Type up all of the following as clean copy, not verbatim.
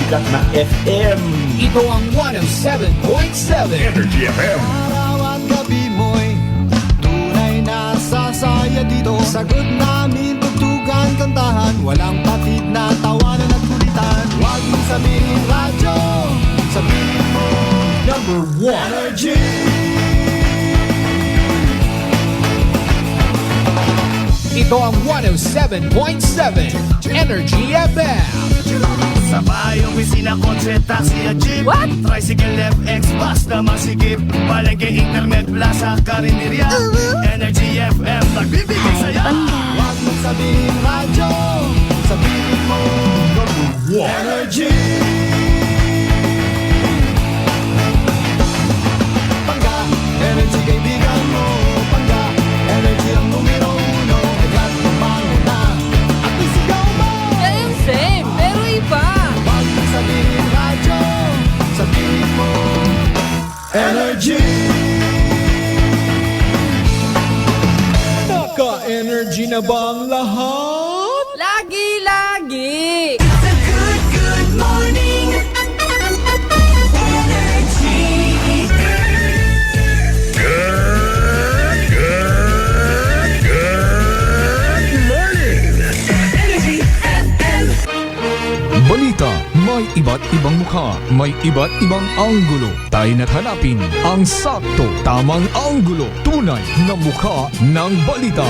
sikat na FM. Ito ang 107.7 Energy FM. Araw at gabi mo'y tunay na sasaya dito. Sagot namin tugtugan, kantahan, walang patid na tawanan at kulitan. Huwag mong sabihin radyo, sabihin mo Number 1. Energy. Ito ang 107.7 Energy FM. Sa bayong opisina, kotse, taxi at jeep. What? Tricycle, FX, bus na masikip. Palengke, internet, plaza, karinderya. Energy FM, nagbibigay saya. Huwag mong sabihin radyo, sabihin mo Energy. Pangga, energy kaibigan mo. Pangga, energy ang numero uno. Agad kumangon na at isigaw mo. Same, pero iba. Huwag mong sabihin radyo, sabihin mo Energy. Naka-energy na ba ang lahat? Lagi-lagi. Good morning. Balita, may iba't ibang mukha, may iba't ibang anggulo. Tayo na't hanapin ang sakto, tamang anggulo, tunay na mukha ng balita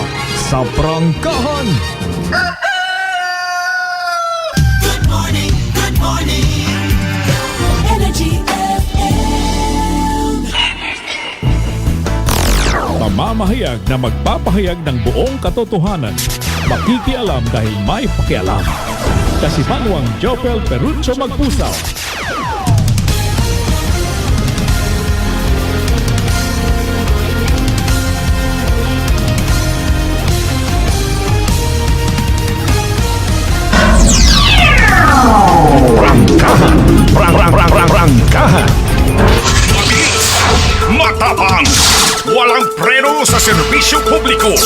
sa prangkahan. Good morning, good morning. Energy FM. Mamamahayag na magpapahayag ng buong katotohanan. Makikialam dahil may pakialam. Kasimanwang Jopel Perucho Magpusaw. Prangkahan. Mabilis, matapang, walang preno sa serbisyo publiko.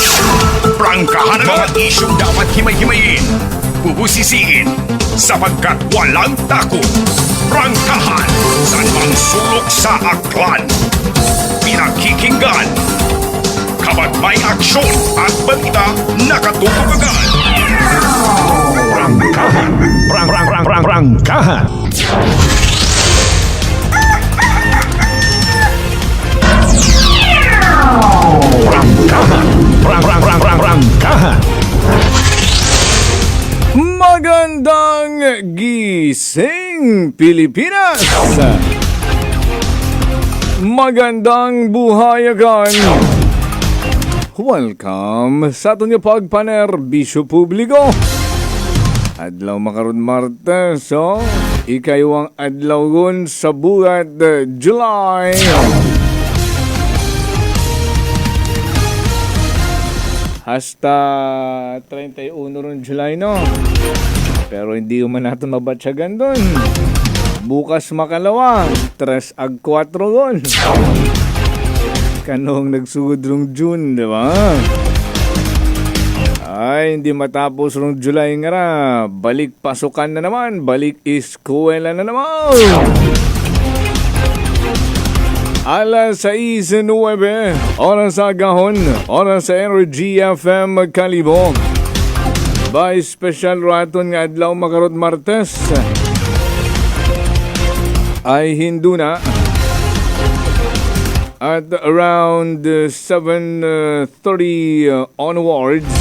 Prangkahan ang mga isyong dapat himay-himayin, bubusisiin, sapagkat walang takot. Prangkahan, saan mang sulok sa aklan. Pinakikinggan, kapag may aksyon at balita, nakatutok agad. Prangkahan. Prangkahan. Prangkahan. Magandang gising, Pilipinas! Magandang buhayagan! Welcome sa ato niyo pagpanerbisyo publiko. Adlaw makaron Martes, ikaywang adlaw gun sa buwan July. Hasta 31 ron July, no? Pero hindi man natin mabatsyagan doon. Bukas makalawa, 3 ag 4 ron. Kanong nagsugod rong June, di ba? Ay, hindi matapos rong July nga ra. Balik pasukan na naman, balik eskwela na naman. Alas 6:09, oras sa Gahon, oras sa Energy FM Kalibo. By special raton nga adlaw makarot Martes. Ay Hindu na. At around 7:30 onwards,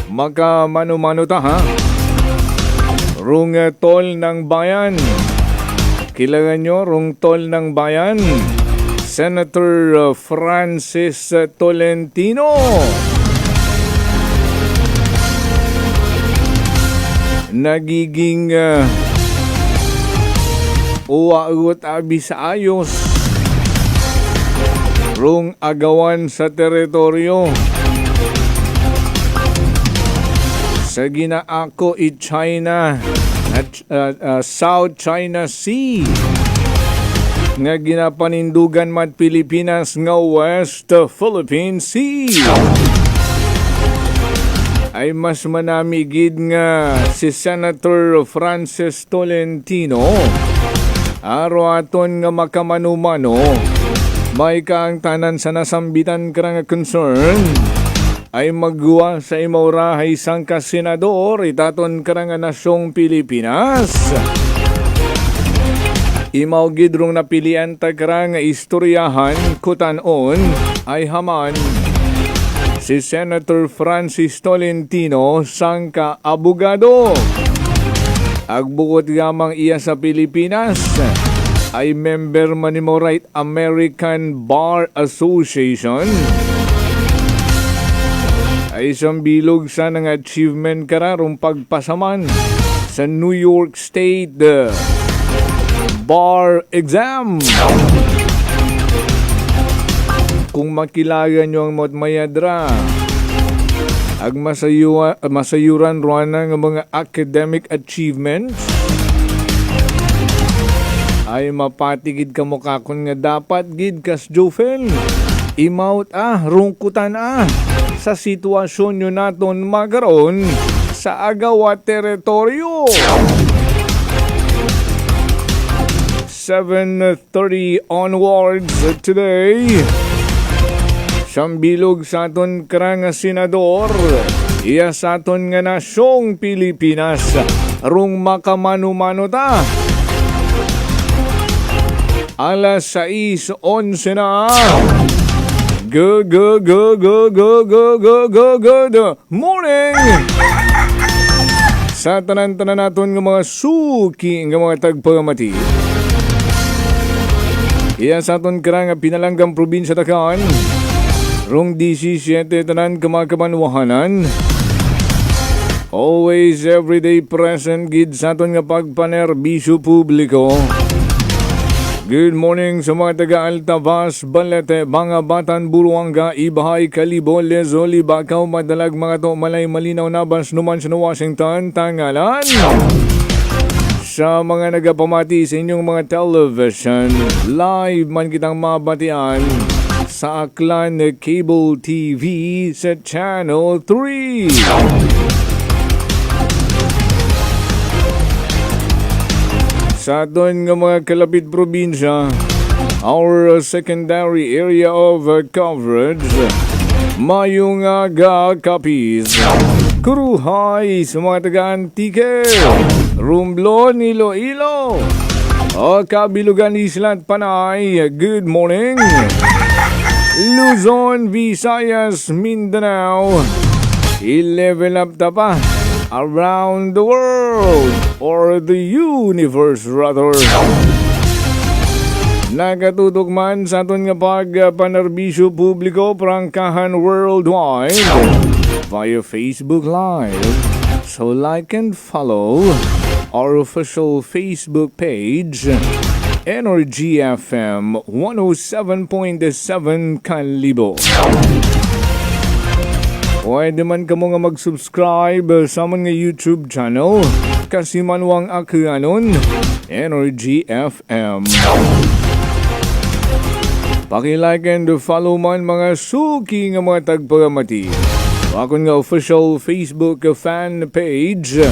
maka-mano-mano ta ha. Rung tol ng bayan. Kailangan nyo, rung tol ng bayan, Senator Francis Tolentino. Nagiging uwagot abi sa ayos. Rung agawan sa teritoryo. Sa ginaako i China at South China Sea nga ginapanindugan mat Pilipinas nga West Philippine Sea. ay mas manamigid nga si Senator Francis Tolentino. Aro aton nga makamanumano, may kaang tanan sa nasambitan karang concern ay magguwa sa imawrahay sang kasenador itaton karang nasyong Pilipinas. Imaw gidrong napilian tagrang istoryahan kutanon ay haman si Senator Francis Tolentino sang kaabogado. Agbukod gamang iya sa Pilipinas ay member man nimo right American Bar Association. Ay isang bilog sa ng achievement kararong pagpasaman sa New York State bar exam. Kung makilagan nyo ang mayadra, ag masayuran ruan ng mga academic achievements, ay mapatigid ka mukha kun nga dapat gid kas Jofel. Imaut rungkutan sa sitwasyon nyo naton magaron sa agawa teritoryo. 7:30 onwards today. Siyang bilog sa aton karang senador, iya sa aton nga nasyong Pilipinas, rung makamano-mano ta. Alas 6:11 na. Good morning! Sa tanan-tanan naton nga mga suki nga mga tagpamati, iya sa aton karang pinalanggang probinsya takan, rong 17 tanan kamakamanwahanan. Always everyday present gid sa aton nga pagpanerbisyo publiko. Good morning sa mga taga Altavas, Balete, Bangabatan, Buruanga, Ibahay, Kalibo, Lezo, Libakaw, Madalag, mga to, Malay, Malinaw, Nabas, Numan, sa Washington, Tangalan. Sa mga nagapamati sa inyong mga television, live man kitang mabatian sa Aklan Cable TV sa Channel 3. Sa aton nga mga kalapit probinsya, our secondary area of coverage, mayong aga kapis. Kuruhay sa mga taga-Antique, Romblon, Iloilo, o Kabilugan, Isla at Panay, good morning. Luzon, Visayas, Mindanao, i-level up ta pa around the world or the universe rather. Nakatutok man sa aton nga pagpanerbisyo publiko prangkahan worldwide via Facebook Live. So like and follow our official Facebook page, Energy FM 107.7 Kalibo. Pwede man ka mo nga mag-subscribe sa mga YouTube channel kasi manwang akanon Energy FM. Paki-like and follow man mga suki nga mga tagpagamati. Akon nga official Facebook fan page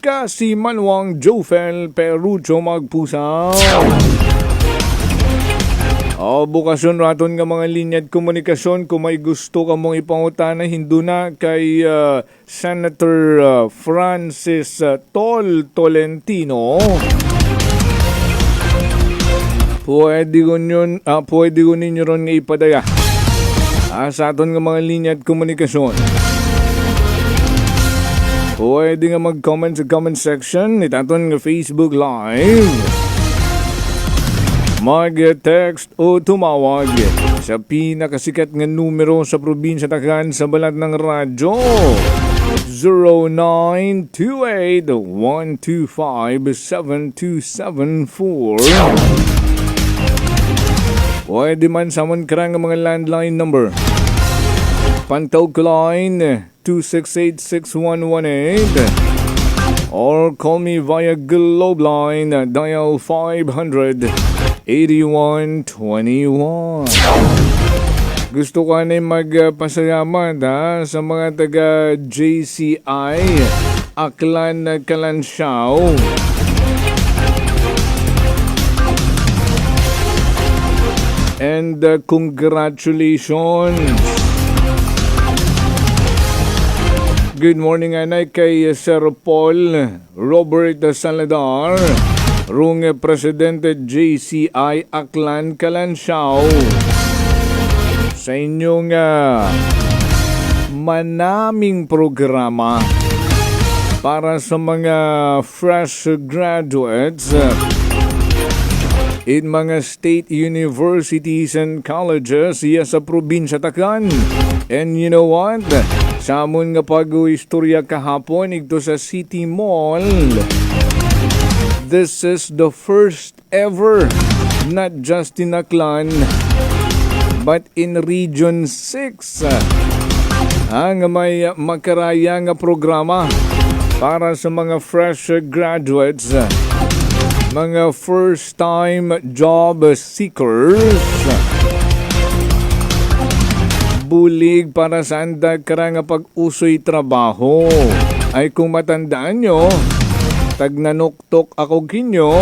kasi manwang Jofel Perucho Magpusaw. Bukasyon raton nga mga linya at komunikasyon kung may gusto ka mong ipangutana hinduna kay Senator Francis Tolentino. Pwede ko ninyo ron nga ipadaya sa aton nga mga linya at komunikasyon. Pwede nga mag-comment sa comment section at aton nga Facebook Live. Mag-text o tumawag sa pinakasikat nga numero sa probinsya takan sa balat ng radyo 0928-125-7274. Pwede man samon karang mga landline number. Pantaw ko line 268-6118 or call me via Globe line dial 500-8121. Gusto ko na magpasalamat sa mga taga JCI Aklan Kalansiaw. And congratulations. Good morning anay kay Sir Paul Robert Salazar, rung Presidente JCI Aklan Kalansiaw, sa inyong manaming programa para sa mga fresh graduates in mga state universities and colleges sa probinsya Tacloban. And you know what? Sa amon nga pag-istorya kahapon ito sa City Mall, this is the first ever, not just in Tacloban, but in Region 6, ang may makaraya nga programa para sa mga fresh graduates, mga first-time job seekers. Bulig para sa andag karang pag-usoy trabaho. Ay kung matandaan nyo, tag nanuktok ako kinyo,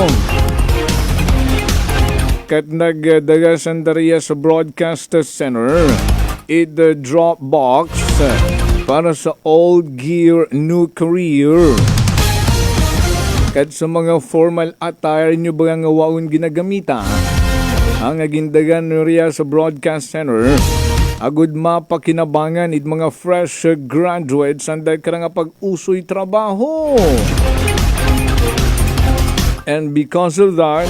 kat nagdaga sandariya sa Broadcast Center, the drop box para sa old gear, new career. Kat sa mga formal attire nyo ba nga waon ginagamita, ang agindagan nyo sa Broadcast Center, agud mapakinabangan it mga fresh graduates anday karang pag-usoy trabaho. And because of that,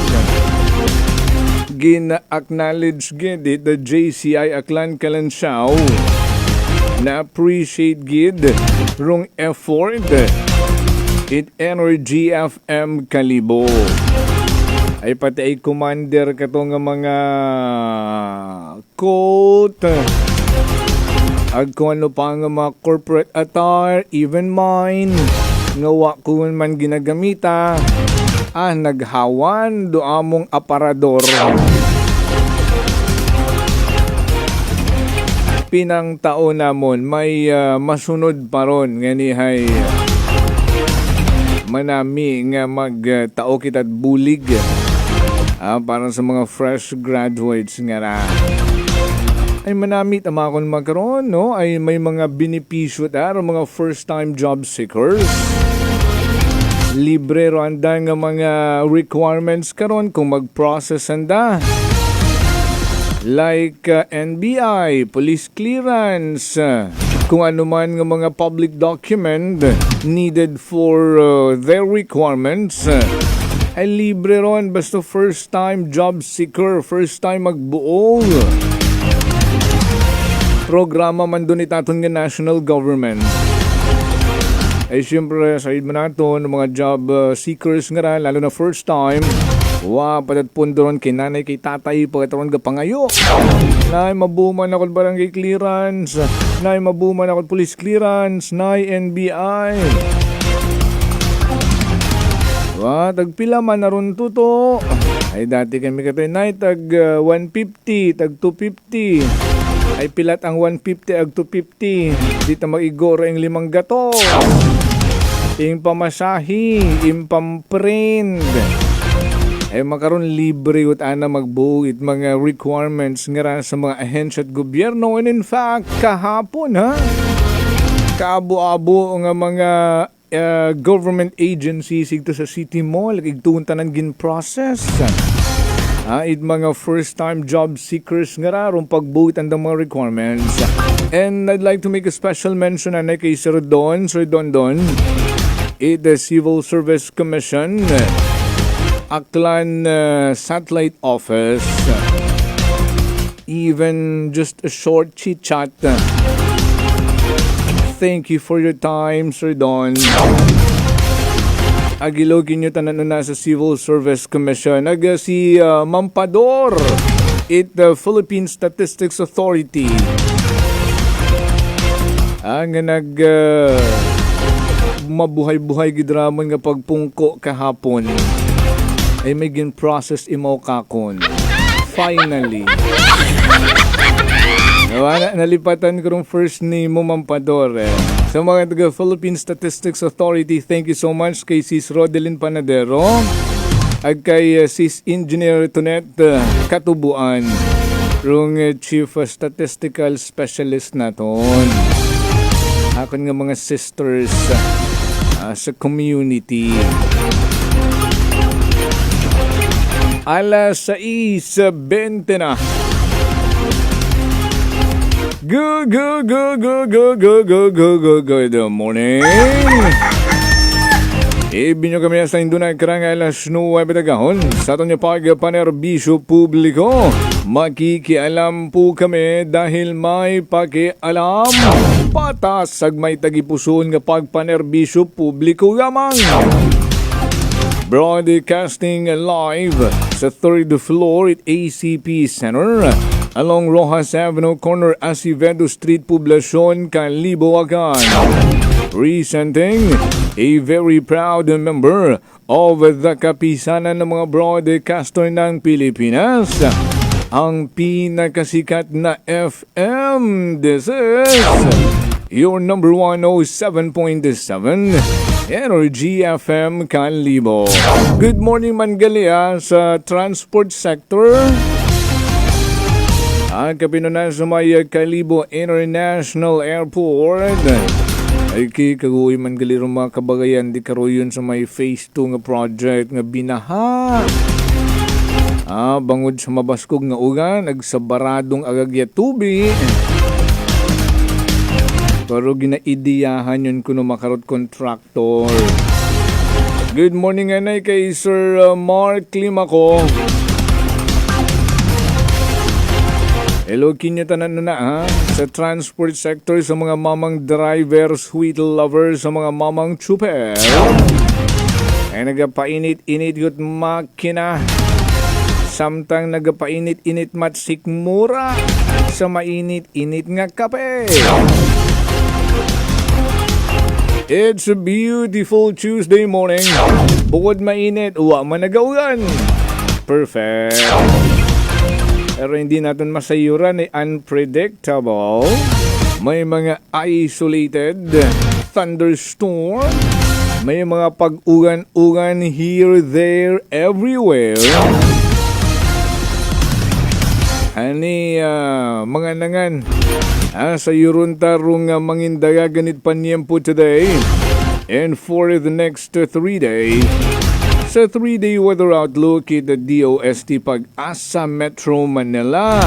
gina-acknowledge gid the JCI Aklan Kalansiaw na appreciate gid rong effort it Energy FM Kalibo. Ay pati ay commander kato nga mga quote ag kung ano pa nga mga corporate attire, even mine nga wa ko man ginagamita, naghawan do among aparador. Pinang taon namon may masunod pa ron nga nihay manami nga magtao kita't bulig para sa mga fresh graduates nga ra. Ay manami tama kon magkaroon, no? Ay may mga benepisyo o mga first time job seekers. Libre ro anda nga mga requirements karon kung mag-process anda. Like NBI, police clearance, kung ano man nga mga public document needed for their requirements, ay libre ron basta first time job seeker, first time magbuo. Programa man doon itaton nga national government. Ay siyempre sa idman nato ng mga job seekers nga ra, lalo na first time, padat pundoron kay nanay kay tatay pagkataon ka pangayo. Nay mabuman ako barangay clearance, nay mabuman ako police clearance, nay NBI. Tagpila man na ron tuto. Ay dati kami katoy nay tag 150, tag 250. Ay pilat ang 150 ag 250. Dito mag-igora ang 5 gato. Ing pamasahi, ing pamprint. Ay makaroon libre ut ana magbuhit mga requirements nga sa mga ahensya at gobyerno. And in fact, kahapon kaabo-abo nga mga government agencies ito sa City Mall, igtuuntanan gin process. It mga first time job seekers nga rarong pagbuhit ang mga requirements. And I'd like to make a special mention na kay Sir Don, the Civil Service Commission, Aklan Satellite Office, even just a short chit-chat. Thank you for your time, Sir Don. Agilogin nyo tanan na sa Civil Service Commission. Si Mampador, the Philippine Statistics Authority. Ang mabuhay-buhay gidramon nga pagpungko kahapon ay may gin-process imaw kakon. Finally. Nalipatan ko ng first name mo, Mampador. Sa mga taga Philippine Statistics Authority, thank you so much kay Sis Rodelyn Panadero at kay Sis Engineer Tonet Katubuan, rong Chief Statistical Specialist naton. Akon nga mga sisters sa community. Alas 6:20 na. Good morning. Ibinyo kami sa Indunay karang alas 9 tagahon. Sa aton niya pagpanerbisyo publiko, makikialam po kami dahil may pakialam. Patas ag may tagipuson nga pagpanerbisyo publiko gamang. Broadcasting live sa 3rd floor at ACP Center along Rojas Avenue, corner Acevedo Street, Poblacion, Caliboacan. Presenting a very proud member of the kapisanan ng mga broadcaster ng Pilipinas, ang pinakasikat na FM. This is your number 107.7 Energy FM Calibo. Good morning, Mangalia sa transport sector. Ang kapinunan sa may Calibo International Airport ay kikaguy man galiro mga kabagayan di karoyon sa may phase 2 nga project nga binaha. Bangod sa mabaskog nga ugan nagsabaradong agagya tubi. Pero ginaidiyahan yun kuno makarot contractor. Good morning anay kay Sir Mark Limako. Hello, kinyo tanan na ha? Sa transport sector, sa mga mamang driver, sweet lovers, sa mga mamang chuper. Ay nagapainit-init yut makina. Samtang nagapainit-init matsikmura sa mainit-init nga kape. It's a beautiful Tuesday morning. Bukod mainit, uwa man nagaulan. Perfect. Pero hindi natin masayuran ay unpredictable. May mga isolated thunderstorm. May mga pag-ugan-ugan here, there, everywhere. Ani mga nangan sa yuruntarong mangindaga ganit panyempo today and for the next 3 days. Sa 3-day weather outlook at the DOST Pag-asa Metro Manila.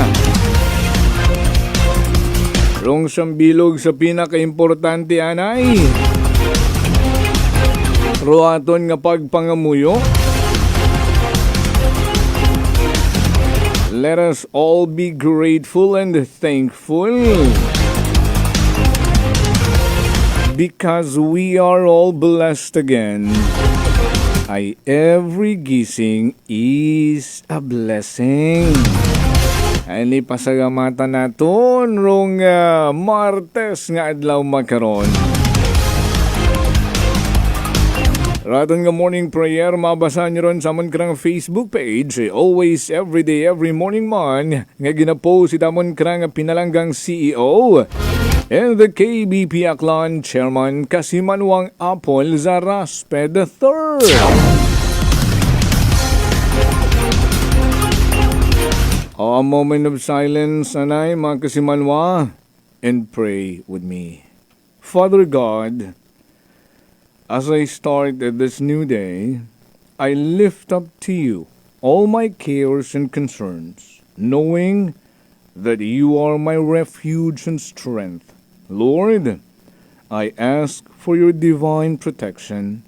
Rong sambilog sa pinaka-importante anay. Roaton nga pagpangamuyo. Let us all be grateful and thankful. Because we are all blessed again. Ay every gising is a blessing. Ani pasagamatan naton rong Martes nga adlaw makaron. Raton nga morning prayer mabasa nyo ron sa amon karang Facebook page. Always, everyday, every morning man nga ginapost si amon karang pinalanggang CEO and the KBP Aklan Chairman Kasimanwang Apol Zaraspe III. A moment of silence, anay mga Kasimanwa, and pray with me. Father God, as I start this new day, I lift up to you all my cares and concerns, knowing that you are my refuge and strength. Lord, I ask for your divine protection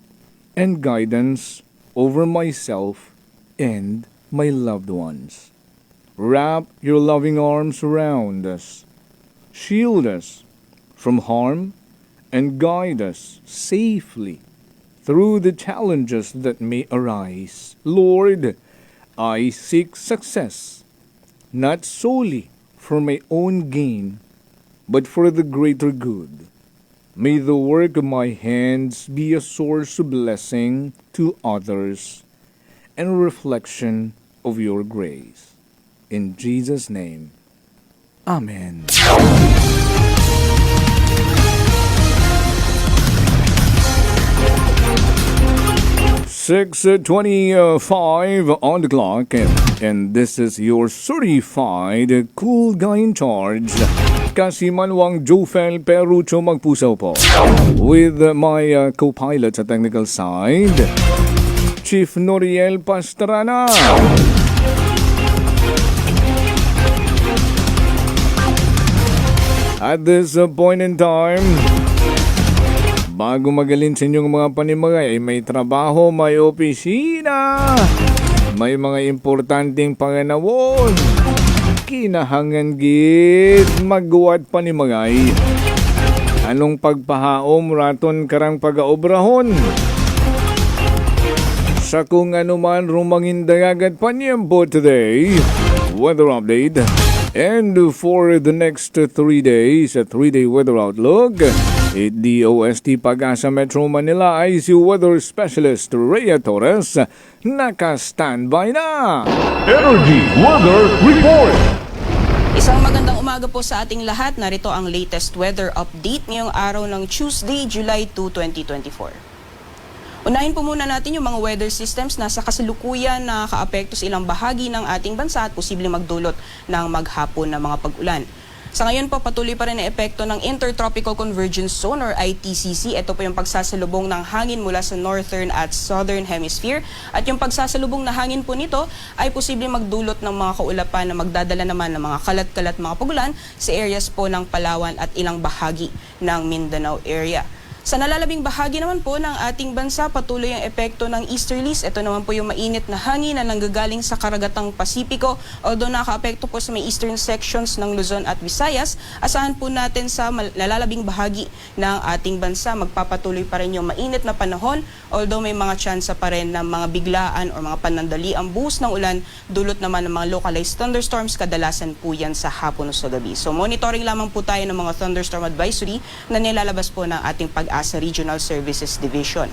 and guidance over myself and my loved ones. Wrap your loving arms around us. Shield us from harm and guide us safely through the challenges that may arise. Lord, I seek success, not solely for my own gain, but for the greater good. May the work of my hands be a source of blessing to others and a reflection of your grace. In Jesus' name, Amen. 6:25 on the clock, and this is your certified cool guy in charge. Kasimanwang Jofel Perucho Magpusaw po. With my co-pilot sa technical side, Chief Noriel Pastrana. At this point in time, bago magalin sa inyong mga panimagay, may trabaho, may opisina, may mga importanteng panganawon. Kinahangan gid magguwat panimagay. Anong pagpahaom raton karang pagaobrahon? Sa kung anuman rumangin dayagat panyempo today, weather update. And for the next 3 days, a 3-day weather outlook, DOST Pag-asa Metro Manila ICU Weather Specialist Rhea Torres naka-standby na. Energy Weather Report. Isang magandang umaga po sa ating lahat. Narito ang latest weather update ngayong araw ng Tuesday, July 2, 2024. Unahin po muna natin yung mga weather systems na sa kasalukuyan na nakaapekto sa ilang bahagi ng ating bansa at posibleng magdulot ng maghapon na mga pag-ulan. Sa ngayon po, patuloy pa rin ang epekto ng Intertropical Convergence Zone or ITCZ. Ito po yung pagsasalubong ng hangin mula sa northern at southern hemisphere. At yung pagsasalubong na hangin po nito ay posibleng magdulot ng mga kaulapan na magdadala naman ng mga kalat-kalat mga pag-ulan sa areas po ng Palawan at ilang bahagi ng Mindanao area. Sa nalalabing bahagi naman po ng ating bansa, patuloy ang epekto ng easterlies. Ito naman po yung mainit na hangin na nanggagaling sa karagatang Pasipiko. Although nakaapekto po sa may eastern sections ng Luzon at Visayas, asahan po natin sa nalalabing bahagi ng ating bansa, magpapatuloy pa rin yung mainit na panahon. Although may mga tsansa pa rin ng mga biglaan o mga panandali ang buhos ng ulan, dulot naman ng mga localized thunderstorms, kadalasan po yan sa hapon o sa gabi. So monitoring lamang po tayo ng mga thunderstorm advisory na nilalabas po ng ating Pag-asa Regional Services Division.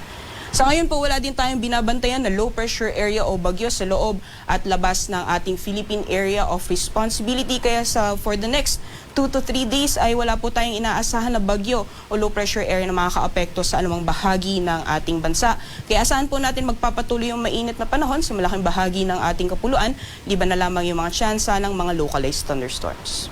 Sa ngayon po, wala din tayong binabantayan na low pressure area o bagyo sa loob at labas ng ating Philippine Area of Responsibility. Kaya for the next 2 to 3 days ay wala po tayong inaasahan na bagyo o low pressure area na makakaapekto sa anumang bahagi ng ating bansa. Kaya asahan po natin magpapatuloy yung mainit na panahon sa malaking bahagi ng ating kapuluan, liban na lamang yung mga tsansa ng mga localized thunderstorms.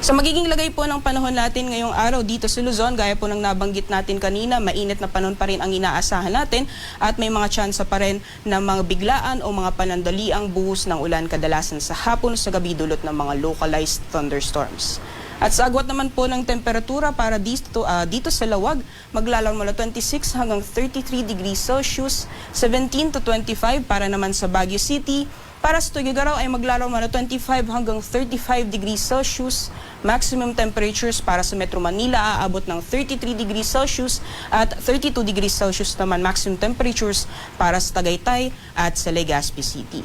Sa magiging lagay po ng panahon natin ngayong araw dito sa Luzon, gaya po ng nabanggit natin kanina, mainit na panahon pa rin ang inaasahan natin at may mga tsansa pa rin ng mga biglaan o mga panandaliang buhos ng ulan kadalasan sa hapon sa gabi dulot ng mga localized thunderstorms. At sa agwat naman po ng temperatura para dito sa Lawag, maglalaro mula 26 hanggang 33 degrees Celsius, 17 to 25 para naman sa Baguio City. Para sa Tuguegarao ay maglalaro mula 25 hanggang 35 degrees Celsius. Maximum temperatures para sa Metro Manila aabot ng 33 degrees Celsius at 32 degrees Celsius naman maximum temperatures para sa Tagaytay at sa Legazpi City.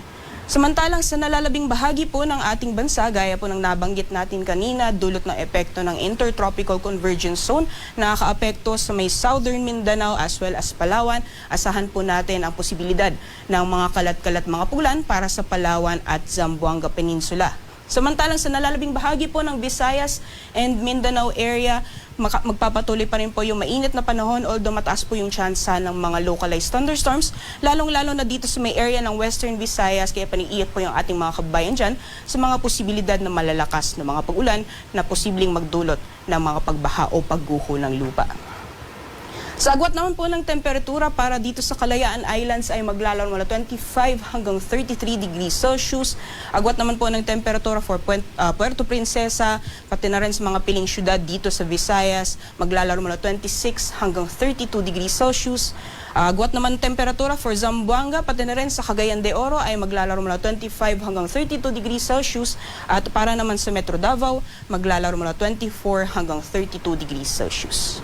Samantalang sa nalalabing bahagi po ng ating bansa, gaya po ng nabanggit natin kanina, dulot ng epekto ng Intertropical Convergence Zone, nakakaapekto sa may Southern Mindanao as well as Palawan. Asahan po natin ang posibilidad ng mga kalat-kalat mga pulan para sa Palawan at Zamboanga Peninsula. Samantalang sa nalalabing bahagi po ng Visayas and Mindanao area, magpapatuloy pa rin po yung mainit na panahon, although mataas po yung tsansa ng mga localized thunderstorms, lalong-lalo na dito sa may area ng Western Visayas, kaya paniiyak po yung ating mga kababayan dyan sa mga posibilidad na malalakas na mga pag-ulan na posibleng magdulot ng mga pagbaha o pagguho ng lupa. Sa agwat naman po ng temperatura para dito sa Kalayaan Islands ay maglalaro mula 25 hanggang 33 degrees Celsius. Agwat naman po ng temperatura for Puerto Princesa, pati na rin sa mga piling syudad dito sa Visayas, maglalaro mula 26 hanggang 32 degrees Celsius. Agwat naman temperatura for Zamboanga, pati na rin sa Cagayan de Oro ay maglalaro mula 25 hanggang 32 degrees Celsius. At para naman sa Metro Davao, maglalaro mula 24 hanggang 32 degrees Celsius.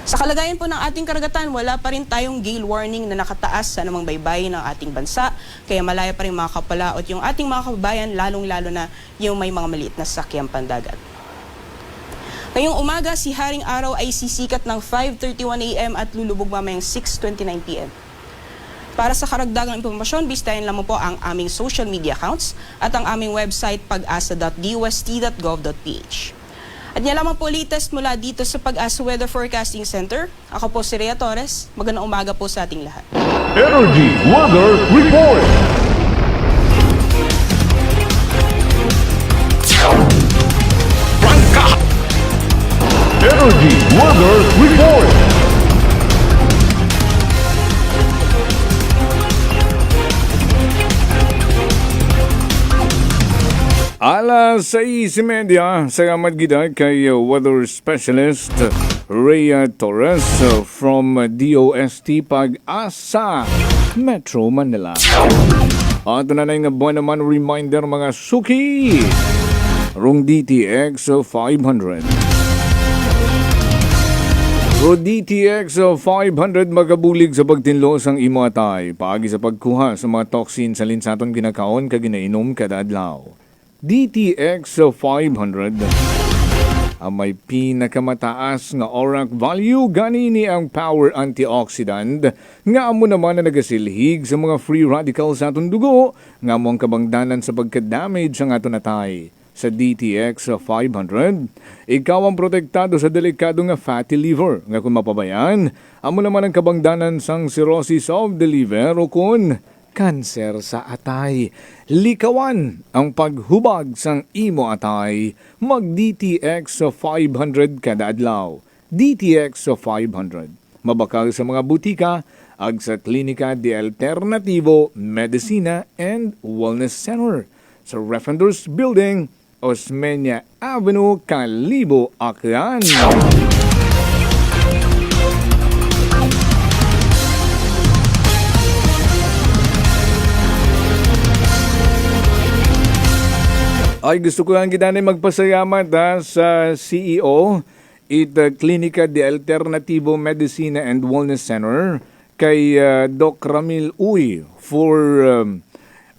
Sa kalagayan po ng ating karagatan, wala pa rin tayong gale warning na nakataas sa anumang baybayin ng ating bansa. Kaya malaya pa rin mga kapalaot yung ating mga kababayan, lalong-lalo na yung may mga maliit na sakyang pandagat. Ngayong umaga, si Haring Araw ay sisikat ng 5:31 AM at lulubog mamayang 6:29 PM. Para sa karagdagang impormasyon, bisitahin lamang po ang aming social media accounts at ang aming website pag-asa.dust.gov.ph. At yan lamang po latest mula dito sa Pag-asa Weather Forecasting Center. Ako po si Rhea Torres. Magandang umaga po sa ating lahat. Energy Weather Report. Energy Weather Report. Alas 6:30 sa Madgida kay Weather Specialist Rhea Torres from DOST Pag-asa, Metro Manila. At nanay nga buwan naman reminder mga suki rong DTX 500. Ro DTX 500 magabulig sa pagtinlos ang imo atay paagi sa pagkuha sa mga toxin sa linsaton ginakaon kag ginainom kada adlaw. DTX 500 ang may pinakamataas nga ORAC value ganini ang power antioxidant nga amo naman na nagasilhig sa mga free radicals sa aton dugo nga amo ang kabangdanan sa pagka-damage ang aton atay. Sa DTX 500, ikaw ang protektado sa delikado nga fatty liver nga kung mapabayan, amo naman ang kabangdanan sang cirrhosis of the liver o kun kanser sa atay. Likawan ang paghubag sang imo atay. Mag DTX 500 kada adlaw. DTX 500. Mabakal sa mga butika ag sa Klinika de Alternativo Medicina and Wellness Center sa Refenders Building, Osmeña Avenue, Kalibo, Aklan. Ay gusto ko lang gitanay magpasalamat sa CEO it Klinika de Alternativo Medicina and Wellness Center kay Doc Ramil Uy for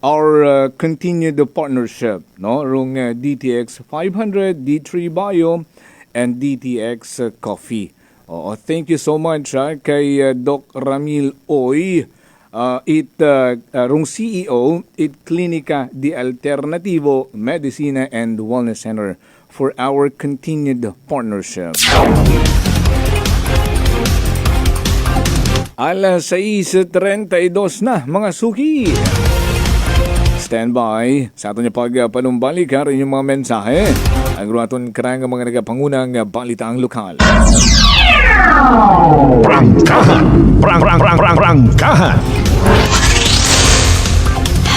our continued partnership no rong DTX 500, D3 Bio and DTX Coffee. Thank you so much kay Doc Ramil Uy. Rong CEO, it Klinika de Alternativo Medicina and Wellness Center for our continued partnership. Alas 6:32 na mga suki. Stand by sa aton yung pagpanumbalik rin yung mga mensahe. Ang ruaton karang mga nagapangunang balitaang lokal. Prangkahan. Prangkahan.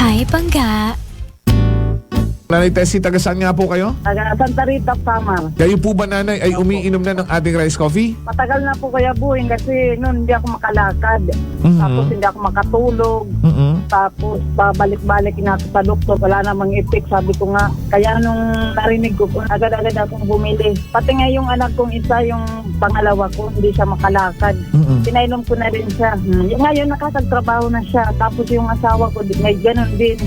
Hi, Pangga. Nanay Tessie, taga saan nga po kayo? Taga Santa Rita, Samar. Kayo po ba, nanay, ay umiinom na ng ating rice coffee? Matagal na po kaya buhin kasi noon hindi ako makalakad. Tapos hindi ako makatulog. Tapos pabalik-balik na ako sa doktor. Wala namang effect. Sabi ko nga, kaya nung narinig ko, agad-agad akong bumili. Pati nga yung anak kong isa, yung pangalawa ko, hindi siya makalakad. Pinainom ko na rin siya. Ngayon nakakagtrabaho na siya. Tapos yung asawa ko, may ganun din.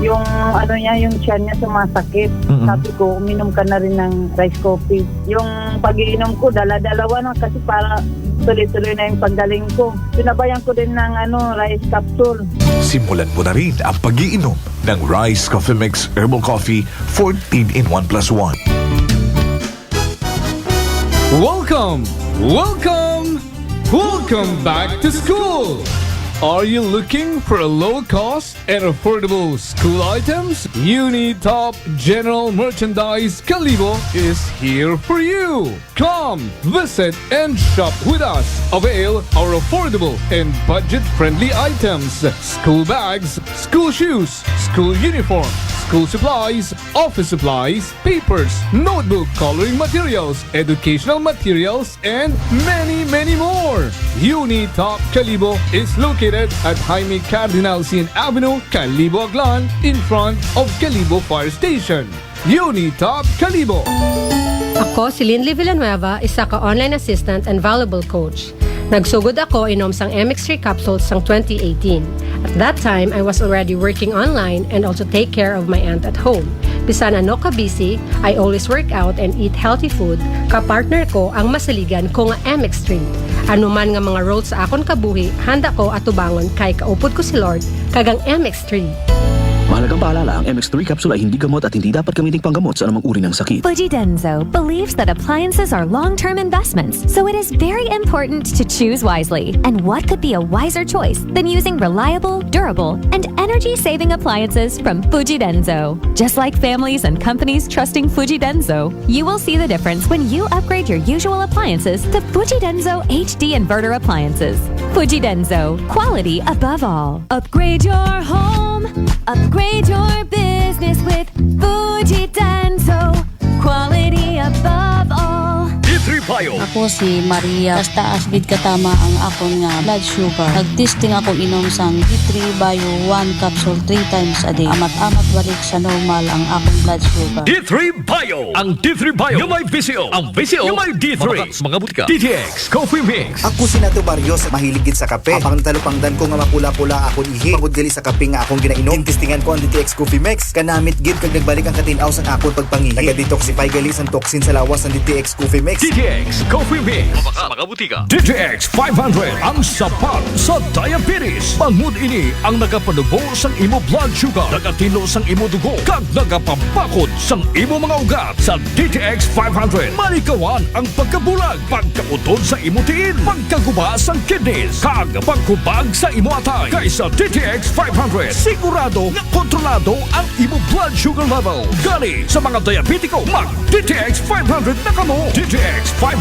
Yung ano niya, yung tiyan niya sumasakit. Sabi ko, uminom ka na rin ng rice coffee. Yung pag-iinom ko, dala-dalawa na kasi para tuloy-tuloy na yung paggaling ko. Sinabayan ko din ng rice capsule. Simulan mo na rin ang pag-iinom ng Rice Coffee Mix Herbal Coffee 14 in 1 plus 1. Welcome back to school. Are you looking for a low-cost and affordable school items? Unitop General Merchandise Kalibo is here for you. Come, visit, and shop with us. Avail our affordable and budget-friendly items. School bags, school shoes, school uniform, school supplies, office supplies, papers, notebook, coloring materials, educational materials, and many, many more. Unitop Kalibo is located at Jaime Cardinal Sin Avenue, Kalibo, Aklan, in front of Kalibo Fire Station. Unitop Kalibo. Ako si Linley Villanueva, isa ka online assistant and valuable coach. Nagsugod ako inom sang MX3 capsules sang 2018. At that time, I was already working online and also take care of my aunt at home. Bisan ano ka busy, I always work out and eat healthy food. Kapartner ko ang masaligan ko nga MX3. Ano man nga mga roads sa akon kabuhi, handa ko atubangon kay kaupod ko si Lord kagang MX3. Mahalagang paalala, ang MX3 capsule ay hindi gamot at hindi dapat gamiting panggamot sa anumang uri ng sakit. Fujidenzo believes that appliances are long-term investments, so it is very important to choose wisely. And what could be a wiser choice than using reliable, durable, and energy-saving appliances from Fujidenzo? Just like families and companies trusting Fujidenzo, you will see the difference when you upgrade your usual appliances to Fujidenzo HD inverter appliances. Fujidenzo, quality above all. Upgrade your home. Upgrade your business with Fujidenzo. Quality above all. D3 Bio. Ako si Maria. Taas bid katama ang akong nga blood sugar. Nagtesting ako inom sang D3 Bio 1 capsule 3 times a day. Amat-amat balik sa normal ang akong blood sugar. D3 Bio. Ang D3 Bio yung may VCO. Ang VCO yung may D3. Mga butika. DTX Coffee Mix. Ako si Nato Barrios, mahiligid sa kape. Apang talupangdan ko nga mapula-pula akong ihi. Pagod gali sa kape nga akong ginainom. Testingan ko ang DTX Coffee Mix. Kanamit gid kag nagbalik ang katinaw sa akong pagpangihi. Naga-detoxify gali sang toxin sa lawas ng DTX Coffee Mix. DTX Coffee Mix. Mga butika. DTX 500 ang sapat sa diabetes. Bangod ini ang nagapanubo sang imo blood sugar, nagatino sang imo dugo, kag nagapapakod sang imo mga ugat. Sa DTX 500, malikawan ang pagkabulag, pagkautod sa imo tiin, pagkaguba sang kidneys, kag pagkubag sa imo atay. Kaysa DTX 500, sigurado nga kontrolado ang imo blood sugar level. Gani sa mga diabetiko, mag DTX 500 na kamo. DTX 500.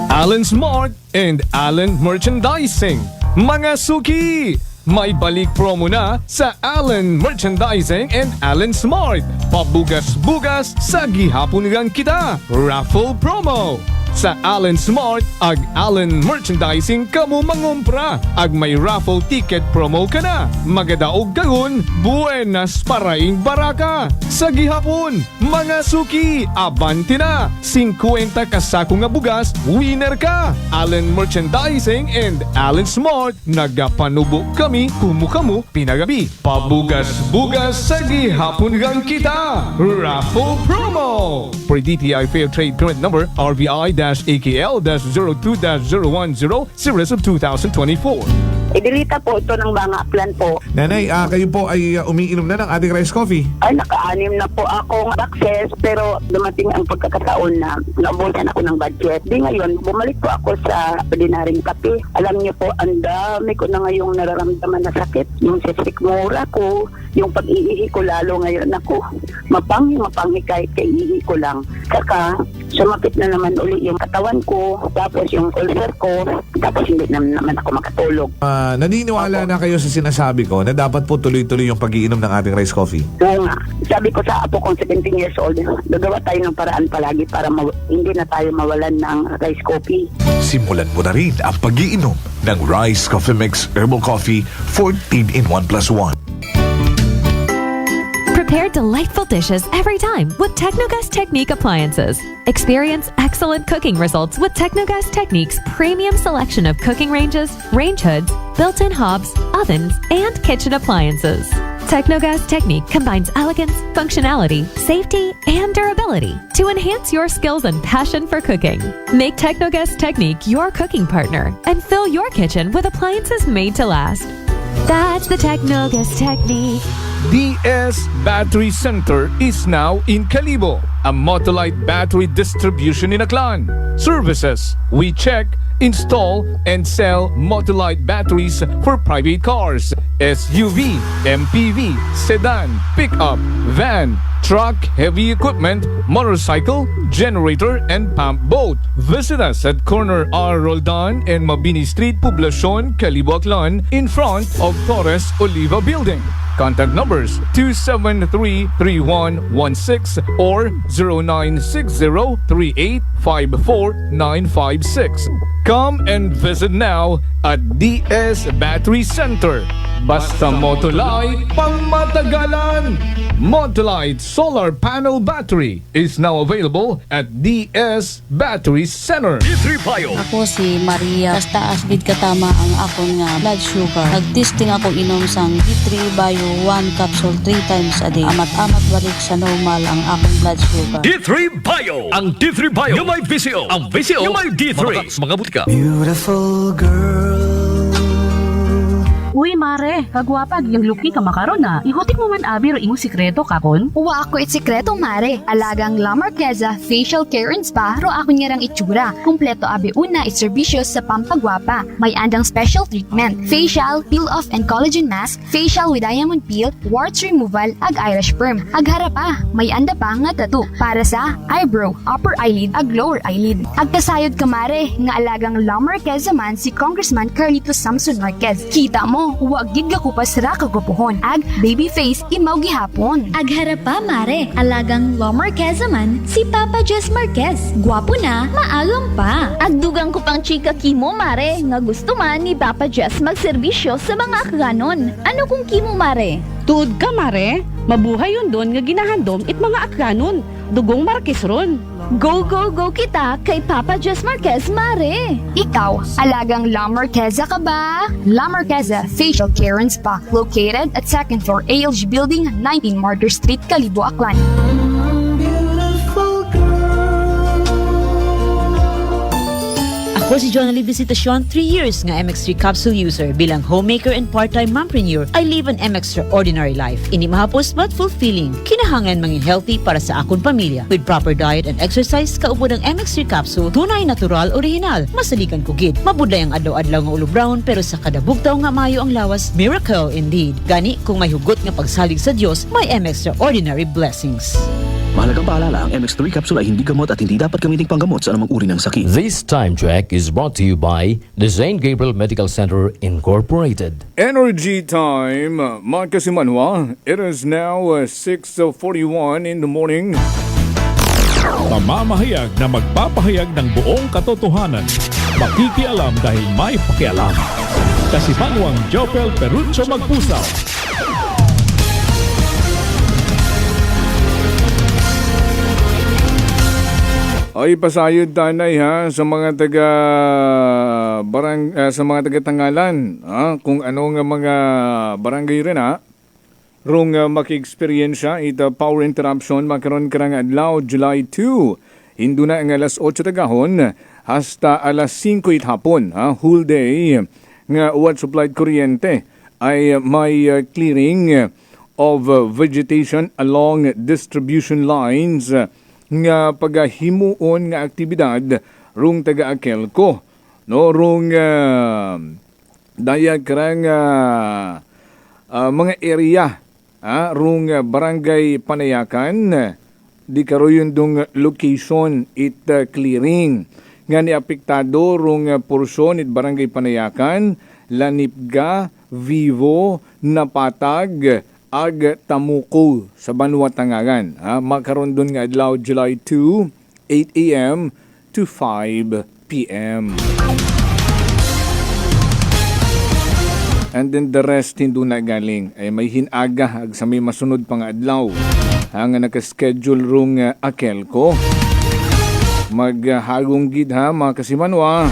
Allen Smart and Allen Merchandising. Mga suki! May balik promo na sa Allen Merchandising and Allen Smart. Pabugas-bugas sa gihapon ngang kita. Raffle promo. Sa Allen Smart, ag Allen Merchandising kamo mangumpra. Ag may raffle ticket promo ka na. Magadaog kagun, buenas paraing baraka. Sa gihapon, mga suki, abanti na. 50 kasako nga bugas, winner ka. Allen Merchandising and Allen Smart, nagapanubo kami kumukamu pinagabi. Pabugas-bugas sa gihapon gang kita. Raffle promo. For DTI Fair Trade Current Number, RBI-AKL-02-0100, Series of 2024. Idilita po ito ng mga plan po. Nanay, kayo po ay umiinom na ng ating rice coffee. Ay, naka-anim na po akong access, pero dumating ang pagkakataon na naubusan ako ng budget. Di ngayon, bumalik po ako sa ordinaryong kape. Alam niyo po, ang dami ko na ngayong nararamdaman na sakit. Yung sisikmura ko, yung pag-iihi ko lalo ngayon ako. Mapanghi kahit kaiihi ko lang. Saka, sumakit na naman uli yung katawan ko, tapos yung ulcer ko, tapos hindi naman ako makatulog. Naniniwala na kayo sa sinasabi ko na dapat po tuloy-tuloy yung pag-iinom ng ating rice coffee? Oo nga. Sabi ko sa apo kong 17 years old, gagawa tayo ng paraan palagi para hindi na tayo mawalan ng rice coffee. Simulan mo na rin ang pag-iinom ng Rice Coffee Mix Herbal Coffee 14 in 1 plus 1. Prepare delightful dishes every time with Technogas Technique appliances. Experience excellent cooking results with Technogas Technique's premium selection of cooking ranges, range hoods, built-in hobs, ovens, and kitchen appliances. Technogas Technique combines elegance, functionality, safety, and durability to enhance your skills and passion for cooking. Make Technogas Technique your cooking partner and fill your kitchen with appliances made to last. That's the Technogas Technique. DS Battery Center is now in Calibo, a Motolite battery distribution in Aklan. Services: we check, install, and sell Motolite batteries for private cars, SUV, MPV, sedan, pickup, van, truck, heavy equipment, motorcycle, generator, and pump boat. Visit us at corner R. Roldan and Mabini Street, Poblacion, Calibo, Aklan, in front of Torres Oliva Building. Contact numbers 273-3116 or 0960-38 54956. Come and visit now at DS Battery Center. Basta Motolite, pangmatagalan! Motolite Solar Panel Battery is now available at DS Battery Center. D3 Bio. Ako si Maria. Basta asbid katama ang akon nga blood sugar. Nagtesting ako inom sang D3 Bio 1 capsule 3 times a day. Amat-amat balik sa normal ang akong blood sugar. D3 Bio. Ang D3 Bio yung may VCO. Ang VCO yung may D3. Mga butika. Beautiful girl. Uy, mare, kagwapag yung luki ka makaron na. Ihutik mo man abi ro imong sikreto kakon. Uwa ako sikreto, mare. Alagang La Marqueza Facial Care and Spa ro ako niyarang itsura. Kompleto abi una iserbisyo sa pampagwapa. May andang special treatment. Facial, peel-off and collagen mask, facial with diamond peel, warts removal, ag eyelash perm. Ag harapa, may anda pa nga tattoo para sa eyebrow, upper eyelid, ag lower eyelid. Ag kasayod ka, mare, nga alagang La Marqueza man si Congressman Carlito Samson Marquez. Kita mo, huwag gid ko pa sira kagupuhon. Ag baby face imaw gihapon. Ag harapa, mare, alagang La Marqueza man si Papa Jess Marquez. Gwapo na, maalam pa. Ag dugang ko pang chika kimo, mare, nga gusto man ni Papa Jess magserbisyo sa mga akganon. Ano kung kimo, mare? Tuod ka, mare. Mabuhay yun doon nga ginahandom it mga akranon. Dugong Marquez ron. Go, go, go kita kay Papa Jess Marquez, mare. Ikaw, alagang La Marqueza ka ba? La Marqueza Facial Care and Spa, located at 2nd floor ALG Building, 19 Martyr Street, Kalibo, Aklan. Ako si Jonalyn Visitacion, 3 years nga MX3 capsule user. Bilang homemaker and part-time mompreneur, I live an extraordinary life. Ini mahapos but fulfilling. Kinahangan mangin healthy para sa akong pamilya. With proper diet and exercise, kaubo ng MX3 capsule, tunay, natural, original. Masaligan ko gid. Mabuday ang adlaw-adlaw nga ulo brown, pero sa kada bugtaw nga mayo ang lawas, miracle indeed. Gani, kung may hugot nga pagsalig sa Dios, may extraordinary blessings. Mahalagang paalala, ang MX3 capsule ay hindi gamot at hindi dapat gamiting panggamot sa anumang uri ng sakit. This time check is brought to you by the St. Gabriel Medical Center Incorporated. Energy time, mga kasimanwa. It is now 6:41 in the morning. Mamamahayag na magpapahayag ng buong katotohanan. Makikialam dahil may pakialam. Kasimanwang Jopel Perucho Magpusaw. Ay pasayod tanay ha sa mga taga sa mga taga Tangalan, kung ano nga mga barangay rin rong maki-experience ita power interruption makaron karang adlaw July 2. Hindu na ang alas 8 tagahon hasta alas 5 hapon, whole day nga uwat supplied kuryente ay may clearing of vegetation along distribution lines nga pagahimuon nga aktibidad rung taga Akelco, no, rung dayag karang mga area rung barangay Panayakan di karoyon dong location it clearing nga ni apektado rung porsyon it barangay Panayakan, Lanipga, Vivo, Napatag, ag Tamuko sa Banwa Tangagan. Makaroon doon nga adlaw July 2, 8 a.m. to 5 p.m. And then the rest hindi na galing. Ay may hinaga ag sa may masunod pang adlaw. Nga nakaschedule rung Akelco. Maghagong gid mga kasimanwa.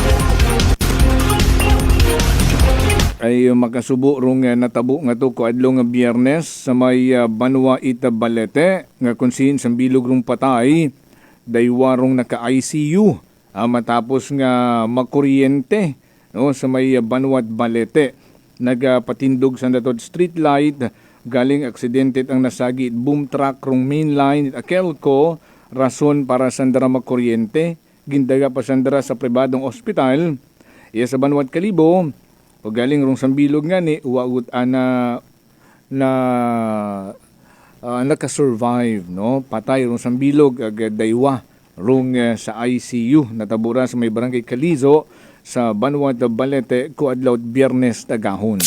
Ay makasubo rong natabo nga to kuadlo nga Biyernes sa may Banwa ita Balete nga konsin sa bilog rong patay daywarong naka-ICU matapos nga makuryente, no, sa may Banwa at Balete. Nagpatindog sa datod street light galing aksidente ang nasagi boom truck rong main line at Akelco, rason para sandara makuryente gindaga pa sandara sa pribadong ospital sa Banwa at Kalibo. O galing rong sambilog nga ni uwagot naka-survive, no, patay rong sambilog ag daywa rong sa ICU natabura sa may barangay Calizo sa Banwa at Balete kuadlaw Biyernes tagahon.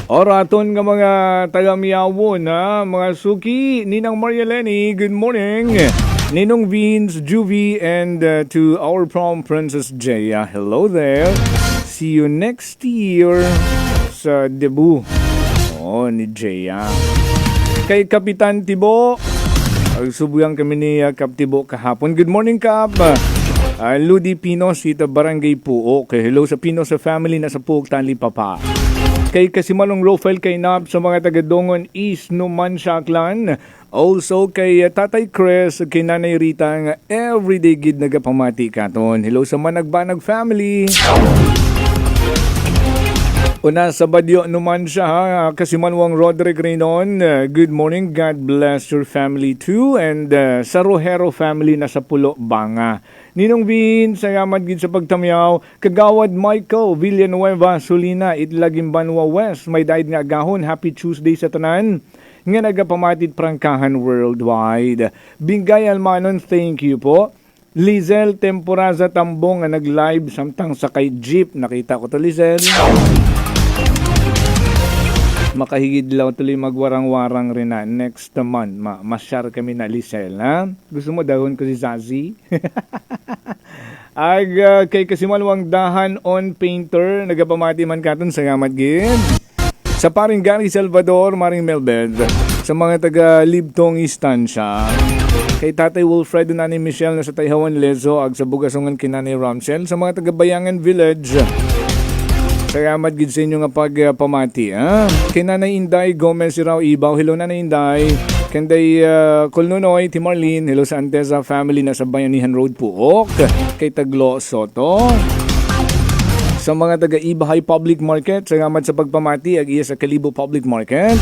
Oraton nga mga taga-Miyawon mga suki Ninang Maria Lenny, good morning. Ninong Vince, Juvie, and to our prom princess Jaya. Hello there. See you next year sa debut ni Jaya. Kay Kapitan Tibo, subuyan kami ni Kap Tibo kahapon. Good morning, Kap. Ludi Pinos, Sita Barangay Puok. Hello sa Pinos sa family na sa Puok, Tanli Papa. Kay Kasimalong Rofel, kay Nap sa mga taga-Dongon East, Numancia, Clan. Also kay Tatay Chris, kay Nanay Rita, nga everyday gid nagapamati katon. Hello sa Managbanag family. Una sa Badyo naman siya ha, Kasimanwang Roderick Reynon. Good morning, God bless your family too. And sa Rojero family na sa Pulo, Banga. Ninong Vin, salamat gid sa pagtamyaw. Kagawad Michael Villanueva, Sulina, Itlagim Banwa West. May died nga agahon. Happy Tuesday sa tanan. Nga nagapamatit prangkahan worldwide. Bingay Almanon, thank you po. Lizel Temporaza Tambong nga nag-live samtang sakay jeep. Nakita ko to, Lizel. Makahigid lang tuloy magwarang-warang rin na next month. Masyar kami na, Lizel, ha? Gusto mo dahon ko si Zazie? Ag kay Kasimalwang Dahan on Painter, nagapamati man katon, salamat gid. Sa paring Gary Salvador, Maring Melbed, sa mga taga-Libtong Istansya, kay Tatay Wilfredo, Nanay Michelle na sa Tayhawan Lezo, ag sa Bugasungan kinanay Ramsel, sa mga taga-Bayangan Village, salamat gid sa inyo nga pagpamati. Kay Nanay Inday Gomez Sirao Ibaw, hello Nanay Inday. Kanday Kulnunoy, Timarlin, hello sa Anteza family na sa Bayanihan Road Puok. Kay Taglo Soto. Sa mga taga-Ibahay Public Market, salamat sa pagpamati ag iya sa Kalibo Public Market.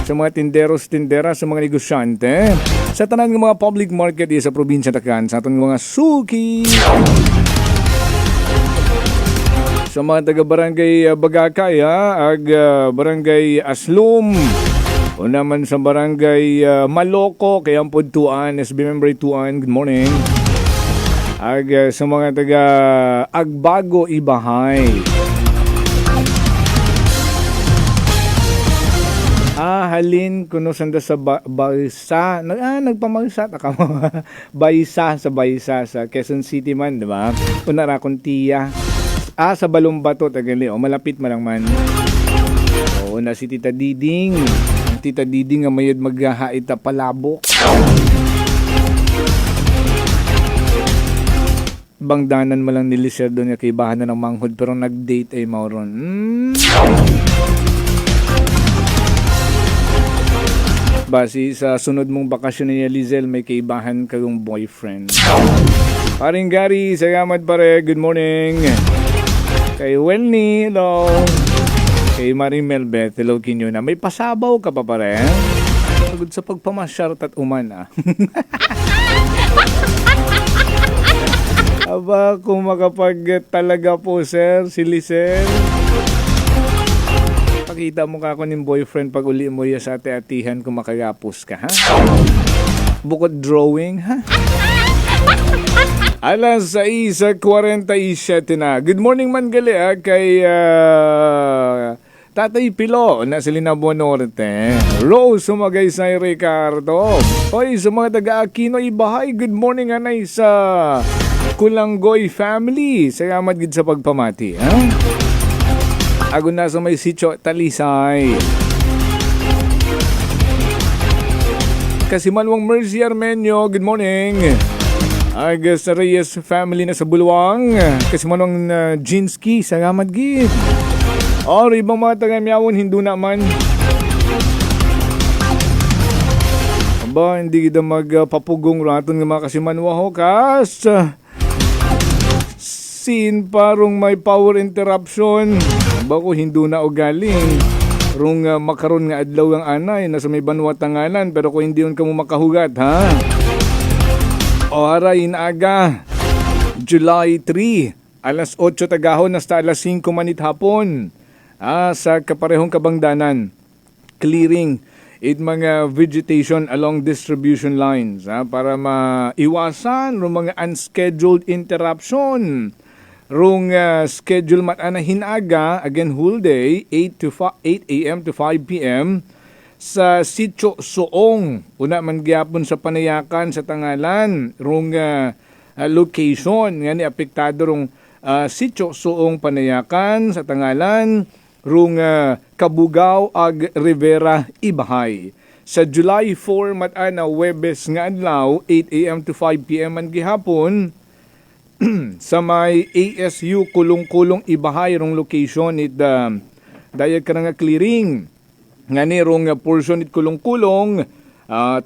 Sa mga tinderos, tindera, sa mga negosyante. Sa tanan ng mga public market iya sa probinsya Takan, sa atong mga suki. Sa mga taga-barangay Bagakay, ag barangay Aslum. O naman sa barangay Maloko, kay Ampod Tuan, SB Member Tuan, good morning. Ag sa mga taga Agbago Ibahay. Halin kuno sanda sa Baysa. Nagpamaysa ta ka. Baysa sa Quezon City man, di ba? Unara kon tiya. Sa Balumbato tagali. Malapit man lang man. Na si Tita Diding. Tita Diding nga mayad maghahait ta palabok. Bangdanan mo lang ni Lizer doon nga kaibahan na ng manghod pero nag-date ay mauron. Basi sa sunod mong bakasyon ni Lizel may kaibahan kayong boyfriend. Paring Gary, salamat pare. Good morning. Kay Wenny, hello. Kay Maring Melbeth, hello kinyo na. May pasabaw ka pa pare. Pagod sa pagpamasyar at uman Aba, kung makapag talaga po, sir, si Lizel. Pakita mo ka ako ng boyfriend pag uli mo ya sa ate-atihan kung makagapos ka, ha? Bukod drawing, ha? Alas 6:47 na. Good morning man gali, kay Tatay Pilo na sa Linabo Norte. Rose Sumagaysay Ricardo. Hoy, sa mga taga-Aquino Ibahay, good morning anay sa Kulanggoy family. Salamat gid sa pagpamati. Agon na sa may sitio Talisay. Kasimanwang Mercy Armenio, good morning. Sa Reyes family na sa Buluang. Kasimanwang Jinsky, salamat gid. Ibang mga taga-Miyawon, Hindu naman. Aba, hindi kita magpapugong raton ng mga Kasimanwa ho, kas. Sin parong may power interruption. Bako Hindu na o galing. Rung makaroon nga adlaw ang anay nasa may banwa tangalan pero kung hindi yun ka mo makahugat, ha? O haray inaaga. July 3, alas 8 tagahon hasta alas 5 manit hapon. Sa kaparehong kabangdanan. Clearing it mga vegetation along distribution lines para maiwasan rung mga unscheduled interruption. Rung schedule matana hinaga, again whole day, 8 a.m. to 5 p.m. sa Sitio Suong. Una man gyapon sa panayakan sa Tangalan rong location nga ni apektado rong Sitio Suong panayakan sa Tangalan rong Kabugaw ag Rivera Ibahay. Sa July 4 mata-na Webes nga adlaw 8 AM to 5 PM man gihapon sa may ASU Kulong-Kulong Ibahay rong location it dayag ka nga clearing nga ni rong portion it Kulong-Kulong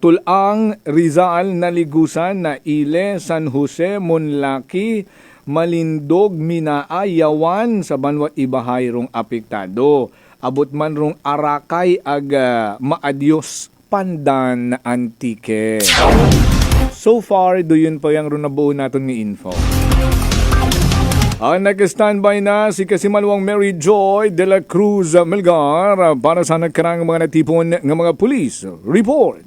Tulang Rizal Naligusan na Ile San Jose Monlaki Malindog Minaa Yawan sa Banwat Ibahay rong apektado. Abot man rong Arakay ag Maadios Pandan Antique. So far, doon pa yung nabuo natin ni info. Ang nag-standby na si Kasimalwang Mary Joy de la Cruz Melgar para sa nagkarang mga natipon ng mga pulis. Report!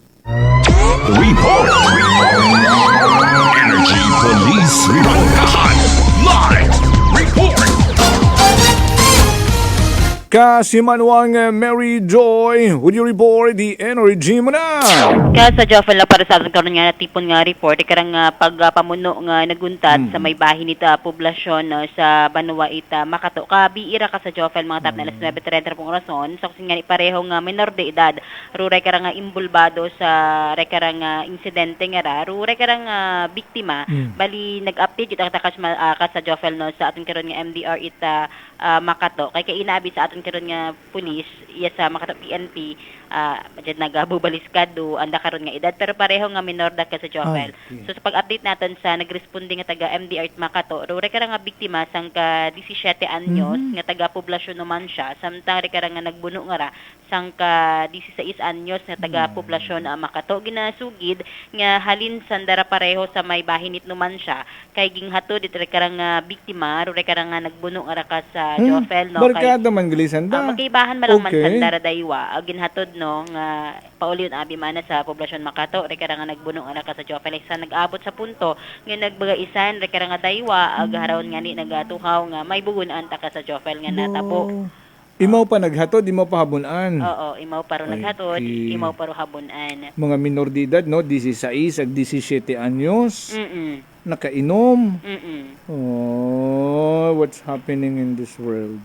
Energy Police Report! Live Report! Kasimanwang Mary Joy, would you report the energy mo na? Kaya sa Joffel lang para sa atin karon nga natipon nga report karang pagpamuno nga naguntat sa may bahin nita poblasyon sa Banwa ita Makato. Biira ka sa Joffel mga tap na alas 9:30 pong rason sa kusin nga pareho nga menor de edad ruray karang imbulbado sa rekarang insidente nga ruray karang biktima bali nag-update kita ka sa Joffel no sa atin karon nga MDR ita Makato kay inaabit sa atin karon nga pulis iya sa Makato PNP dyan nagabubaliskado anda karon nga edad pero pareho nga minor da ka sa Joffel. So sa pag-update natin sa nagresponde nga taga MDR Makato ruray karang nga biktima sang ka 17 anyos nga taga poblasyon naman siya samtang karang nga nagbuno nga ra sang ka 16 anyos nga taga poblasyon Makato ginasugid nga halin sandara pareho sa may bahinit naman siya kay ginghatod dit karang nga biktima ruray karang nga nagbuno nga ra ka sa Joffel no Barkada man gilisan da. Magkaibahan malang man sandara daywa ginhatod no nga paulion abi mana sa poblasyon Makato rek nga nagbuno nga ka sa Joffel sa nag-abot sa punto nga nagbagaisan rek nga daywa ag haron nga ni nagatuhaw nga may bugun-an ta ka sa Joffel nga natabo. Imaw pa naghatod, imaw pa habunan. Oo, imaw pa ro naghatod, imaw pa ro habunan. Mga minor de edad no, 16 ag 17 anyos. Nakainom. Oh, what's happening in this world?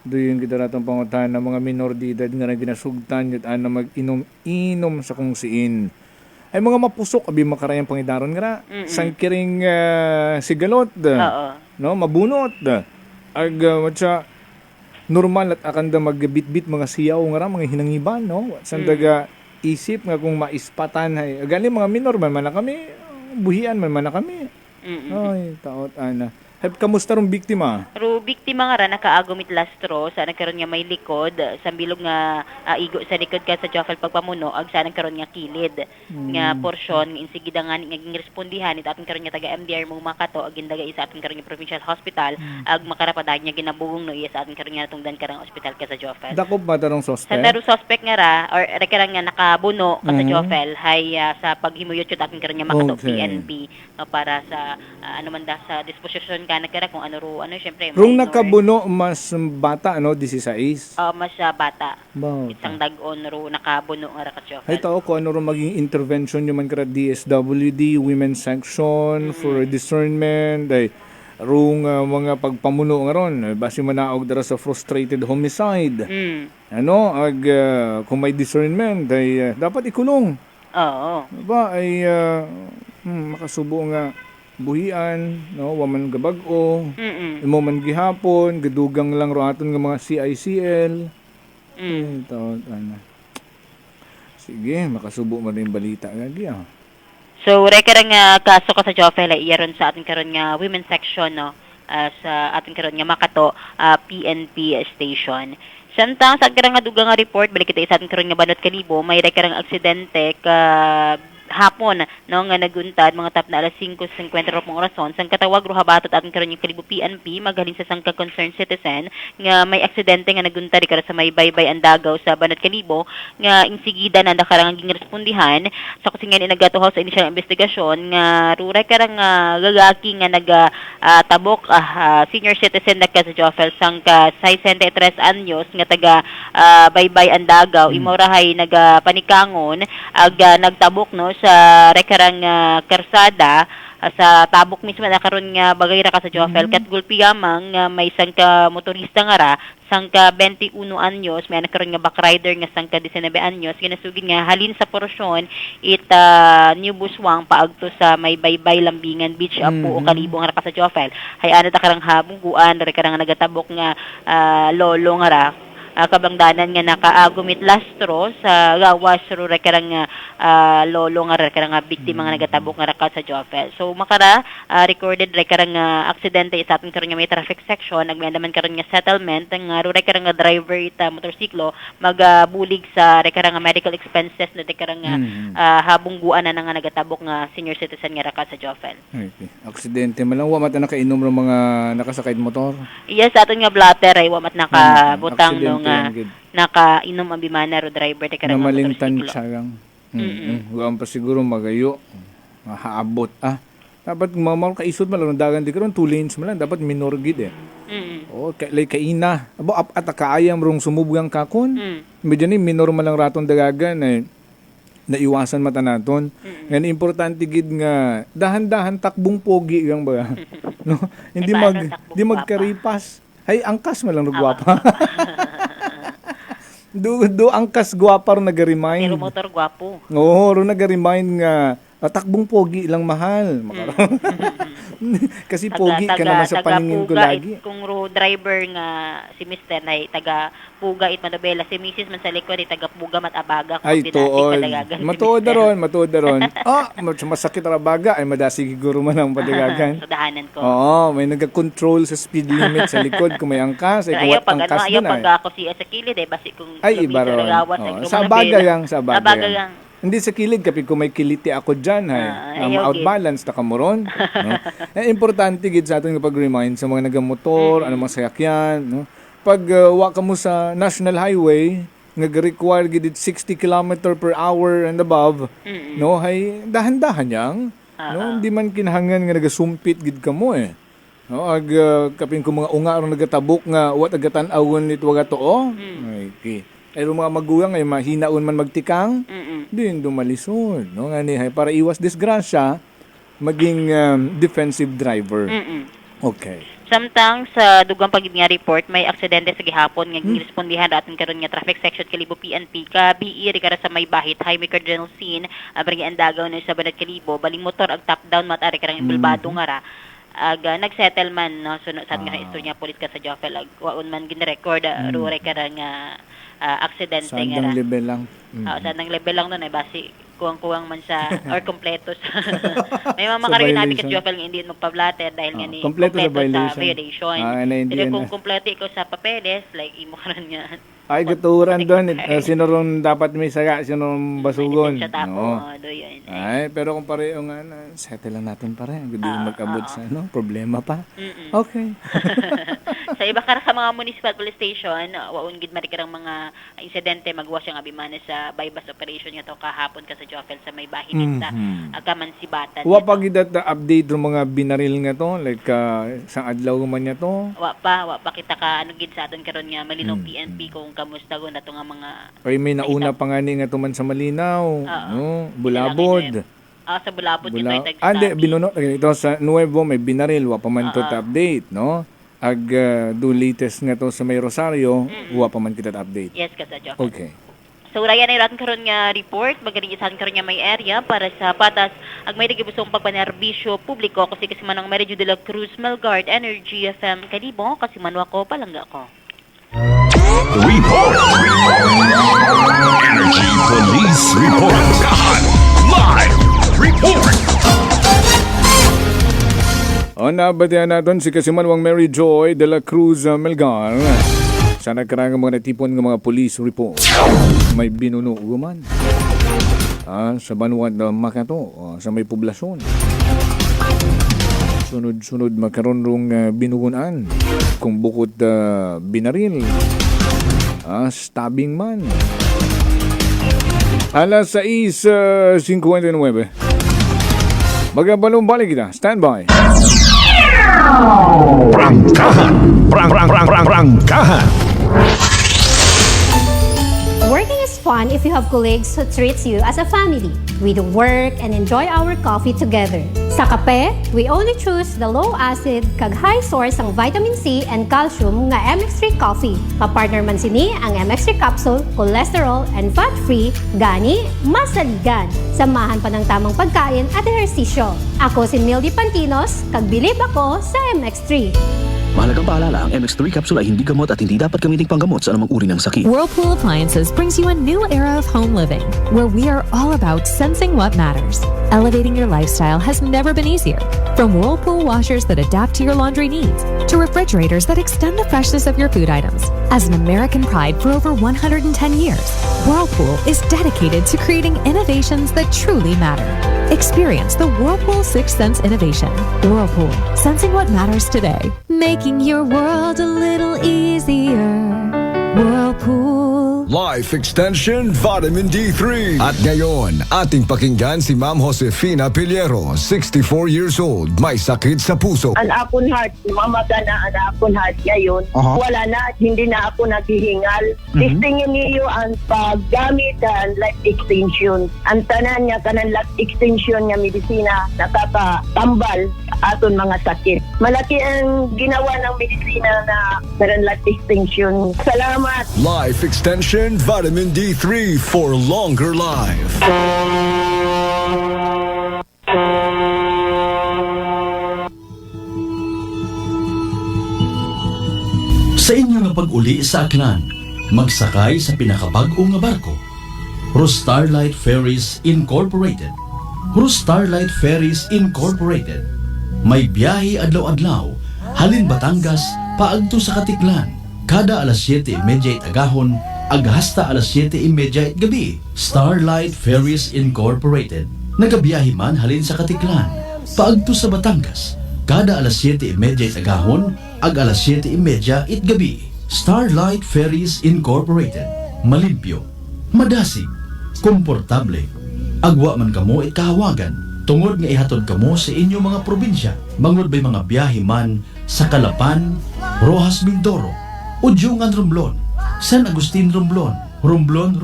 Doon kita natang pangutan ng mga minor de edad nga ginasugtan yun na mag-inom-inom sa kung siin. Ay mga mapusok, abi makarayang pangidaron nga sangkiring sigalot. No, mabunot. Ag matsa normal at akan da magbitbit mga siyaw nga mga hinangiban, no? Sandaga isip nga kung maispatan hay. Gali mga minor man na kami, buhian man na kami. Ay, taot ana. Kamusta rong biktima? Ro biktima nga ra nakaagumit lastro sa nagkaroon nga may likod sa bilog nga igo sa likod ka sa Joffel pagpamuno ag sa nagkaroon nga kilid nga porsyon nga insigida nga naging respondihan it aton karon nga taga MDR mo Makato ag gindaga isa aton karon nga provincial hospital ag makarapadag nya ginabugong no iya sa aton karon nga tungdan karang ospital ka sa Joffel. Dako ba tarong suspect? Sa tarong suspect nga ra or karang nga nakabuno ka sa Joffel hay sa paghimuyot yun aton karon nga Makato PNP no, para sa ano man da sa disposisyon nagkara kung ano syempre rung nakabuno mas bata ano 16 mas bata isang dag-on ro nakabuno nga ra ka Joffel. Ay tao ko ano ro maging intervention yung man kara DSWD women's section for discernment ay rung mga pagpamuno nga ron basi manaog dara sa frustrated homicide ano ag kung may discernment ay dapat ikulong ba ay makasubo nga buhian, no, waman gabag-o, imo man gihapon, gadugang lang ro aton nga mga CICL. Sige, makasubo man rin balita lagi So, rekarang kaso ka sa Joffel ay iyaron sa ating karon nga women's section no sa ating karon nga Makato PNP station. Samtang sa karang nga dugang nga report balik kita sa ating karon nga Banwat Kalibo, may rekarang aksidente ka hapon no nga naguntad mga tap na alas 5:50 pong orason sang katawag ro habatot aton karon yung Kalibo PNP maghalin sa sangka concerned citizen nga may aksidente nga naguntad kara sa may baybay Andagaw sa Banat Kalibo nga insigida na nakarang ging respondihan sa kusingan inagatuhaw sa initial investigasyon nga ruray karang gagaki nga tabok senior citizen na ka sa Jofel sangka 63 anyos nga taga baybay Andagaw imorahay nagapanikangon ag nagtabok no sa rekarang karsada sa tabok mismo na karon nga bagay ra ka sa Jofel kat gulpi gamang may sangka motorista nga ra sangka 21 anyos may karon nga backrider nga sangka 19 anyos ginasugid nga halin sa porsyon New Buswang paagto sa may baybay Lambingan Beach Apo o Kalibo nga ra ka sa Jofel hay ana ta karang habungguan ra karang nagatabok nga lolo nga ra kabangdanan nga nakaagumit lastro sa gawas ro karang lolo nga karang biktima nga nagatabok nga raka sa Jofel. So makara recorded karang aksidente sa ating karon nga may traffic section nagmeandaman karon nga settlement nga ro karang driver ita motorsiklo magabulig sa karang medical expenses no karang habungguan na nga nagatabok nga senior citizen nga raka sa Jofel. Okay. Aksidente man lang wa mat nakainom ng mga nakasakay motor. Yes, aton nga blatter ay wa mat nakabutang no nga nakainom ang bimana ro driver te karang namalimtan siya lang. Huwag pa siguro magayo. Haabot. Dapat mamal kaisod malang dagan di karon 2 lanes man lang dapat minor gid Oh, lay kaina. Abo at kaayam rong sumubugang kakon. Medyo ni minor man lang raton dagagan naiwasan mata naton. Yan importante gid nga dahan-dahan takbong pogi yang ba. No, hindi magkaripas. Hay angkas man lang gwapa. Do angkas gwapa ro nag-remind. Pero motor gwapo. Oo, ro nag-remind nga takbong pogi lang mahal. Kasi pogi ka naman sa paningin ko lagi. Kung ro driver nga si Mr. na taga puga it madabela si Mrs. man sa likod taga puga mat abaga kung ay tuod. Matuod na ron. Masakit ra baga ay madasig siguro man ang patigagan. Sa dahanan ko. Oo, may nag-control sa speed limit sa likod kung may angkas ay kuwat angkas ayaw pag ako si sa kilid basi kung ay iba ron. Sa baga yang. Hindi sa kilid kapag kung may kiliti ako dyan, outbalance na kamuron. No? Importante gid sa atin pag-remind sa mga nagamotor, ano mga sayakyan. No? Pag waka mo sa National Highway, nag-require gid 60 km per hour and above, no? Hay dahan-dahan yang. No? Hindi man kinahangan nga nagasumpit gid kamo No? Kapag kung mga unga ron nagatabok nga, wat agatan-awon nito waga to, okay. Ay mga magulang ay mahinaon man magtikang, din dumalisod. No? Ngani, para iwas disgrasya, maging defensive driver. Okay. Samtang sa dugang pagid nga report, may aksidente sa gihapon nga girespondihan aton karon nga traffic section Kalibo PNP ka biiri kara sa may bahit highway cardinal scene barangay Andagaw no sa Banat Kalibo baling motor ag top down matari karang imbulbado nga ra nag-settle man no sunod sa nga istorya pulis ka sa Jofel ag waon man gin-record rure karang aksidente nga ra. Sa level lang. Sa nang level lang nun basi kuwang-kuwang man sa or kompleto sa may mga makaragin natin kat Jofel nga hindi magpa-blatter dahil nga ni kompleto sa violation. Pero kung kompleto ikaw sa papeles like imo karon nga ay gaturan doon sino ron dapat may saga sino ron basugon. Ay pero kung pareho nga settle lang natin pare hindi mag-abot sa problema pa. Okay. Sa iba kara sa mga municipal police station waon gid marikarang mga insidente magwas yang abimana sa bypass operation nga to kahapon ka sa Jofel sa may bahin ta Kamansibatan. Wa pa gid update ro mga binaril nga to like sang adlaw man nya to. Wa pa kita ka gid sa aton karon nga Malinaw PNP kung kamusta go nato nga mga ay may nauna pa nga ni nga tuman sa Malinaw no Bulabod. Sa Bulabod ito ay Ande binuno ito sa Nuevo may binaril wa pa man to update no. Ag do latest nga to sa may Rosario wa pa man kita update. Yes ka sa Jofel. Okay. So rayan ay rat karon nga report magaling isahan karon nga may area para sa patas ag may nagibusong pagpanerbisyo publiko kasi manang Medio de la Cruz Melgard Energy FM Kalibo kasi manwa ko palangga ko. Report. Energy Police Report. Live report. Nabatihan natin si Kasimanwang Mary Joy de la Cruz Melgar. Sa nagkarang mga natipon ng mga police report. May binuno man. sa Banuat Makato, sa may poblasyon. Sunod-sunod magkaroon rong binugunan kung bukod binaril, stabbing man. Alas 6:59. Magabalong balik kita. Standby. Prangkahan. Working is fun if you have colleagues who treats you as a family. We do work and enjoy our coffee together. Sa kape, we only choose the low acid kag high source ang vitamin C and calcium nga MX3 coffee. Kapartner man sini ang MX3 capsule, cholesterol and fat-free, gani masaligan. Samahan pa ng tamang pagkain at ehersisyo. Ako si Mildy Pantinos, kag bilib ako sa MX3. Mahalagang paalala, ang MX3 capsule ay hindi gamot at hindi dapat gamiting panggamot sa anumang uri ng sakit. Whirlpool Appliances brings you a new era of home living, where we are all about sensing what matters. Elevating your lifestyle has never been easier. From Whirlpool washers that adapt to your laundry needs, to refrigerators that extend the freshness of your food items. As an American pride for over 110 years, Whirlpool is dedicated to creating innovations that truly matter. Experience the Whirlpool Sixth Sense innovation. Whirlpool, sensing what matters today. Making your world a little easier. Whirlpool. Life Extension Vitamin D3. At ngayon, ating pakinggan si Ma'am Josefina Piliero, 64 years old, may sakit sa puso. Ang akong heart, mamaga na ang akong heart ngayon. Wala na at hindi na ako naghihingal. Testingin niyo ang paggamit ng life extension. Ang tanan niya kanang life extension niya medisina nakakatambal aton mga sakit. Malaki ang ginawa ng medisina na kanang life extension. Salamat. Life Extension Vitamin D3 for longer life. Sa inyo nga pag-uli sa aklan, magsakay sa pinakabag-o nga barko. Starlight Ferries Incorporated. Starlight Ferries Incorporated. May biyahe adlaw-adlaw, halin Batangas, paagto sa Katiklan. Kada alas 7:30 agahon, aghasta alas 7:30 gabi. Starlight Ferries Incorporated. Nagabiyahe man halin sa Katiklan, paagto sa Batangas. Kada alas 7:30 agahon, ag alas 7:30 gabi. Starlight Ferries Incorporated. Malimpyo, madasig, komportable. Agwa man kamo kahawagan, tungod nga ihatod kamo sa inyo mga probinsya. Bangod ba'y mga biyahe man sa Calapan, Rojas Mindoro, Udyungan Romblon, San Agustin Romblon, Romblon,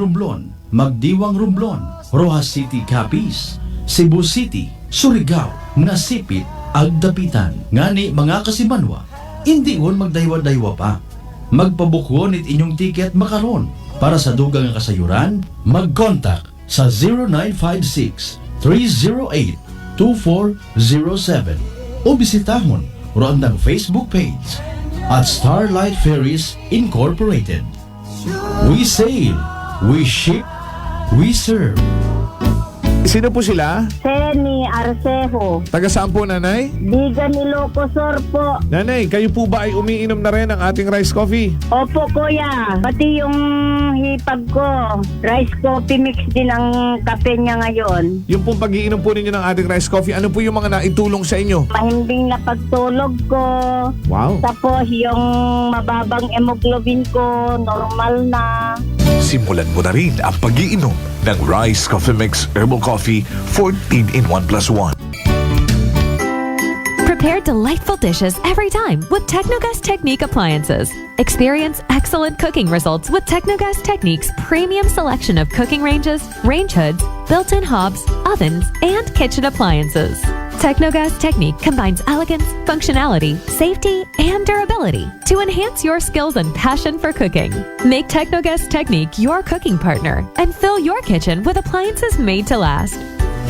Magdiwang Romblon, Rojas City Capiz, Cebu City, Surigao, Nasipit, Agdapitan. Ngani mga kasimanwa, hindi won magdaywa-daywa pa. Magpabukwon it inyong tiket makaron. Para sa dugang nga kasayuran, mag-contact sa 0956-308-2407 o bisitahon roon ng Facebook page at Starlight Ferries Incorporated. We sail, we ship, we serve. Sino po sila? Seni Arcejo. Taga saan po, nanay? Diga ni Locosor po. Nanay, kayo po ba ay umiinom na rin ng ating rice coffee? Opo, kuya. Pati yung hipag ko, rice coffee mix din ang kape niya ngayon. Yung pong pag-iinom po ninyo ng ating rice coffee, ano po yung mga naitulong sa inyo? Mahimbing na pagtulog ko. Wow. Tapos yung mababang hemoglobin ko, normal na. Simulan mo na rin ang pag-iinom ng Rice Coffee Mix Herbal Coffee 14 in 1+1. Prepare delightful dishes every time with Technogas Technique appliances. Experience excellent cooking results with Technogas Technique's premium selection of cooking ranges, range hoods, built-in hobs, ovens, and kitchen appliances. Technogas Technique combines elegance, functionality, safety, and durability to enhance your skills and passion for cooking. Make Technogas Technique your cooking partner and fill your kitchen with appliances made to last.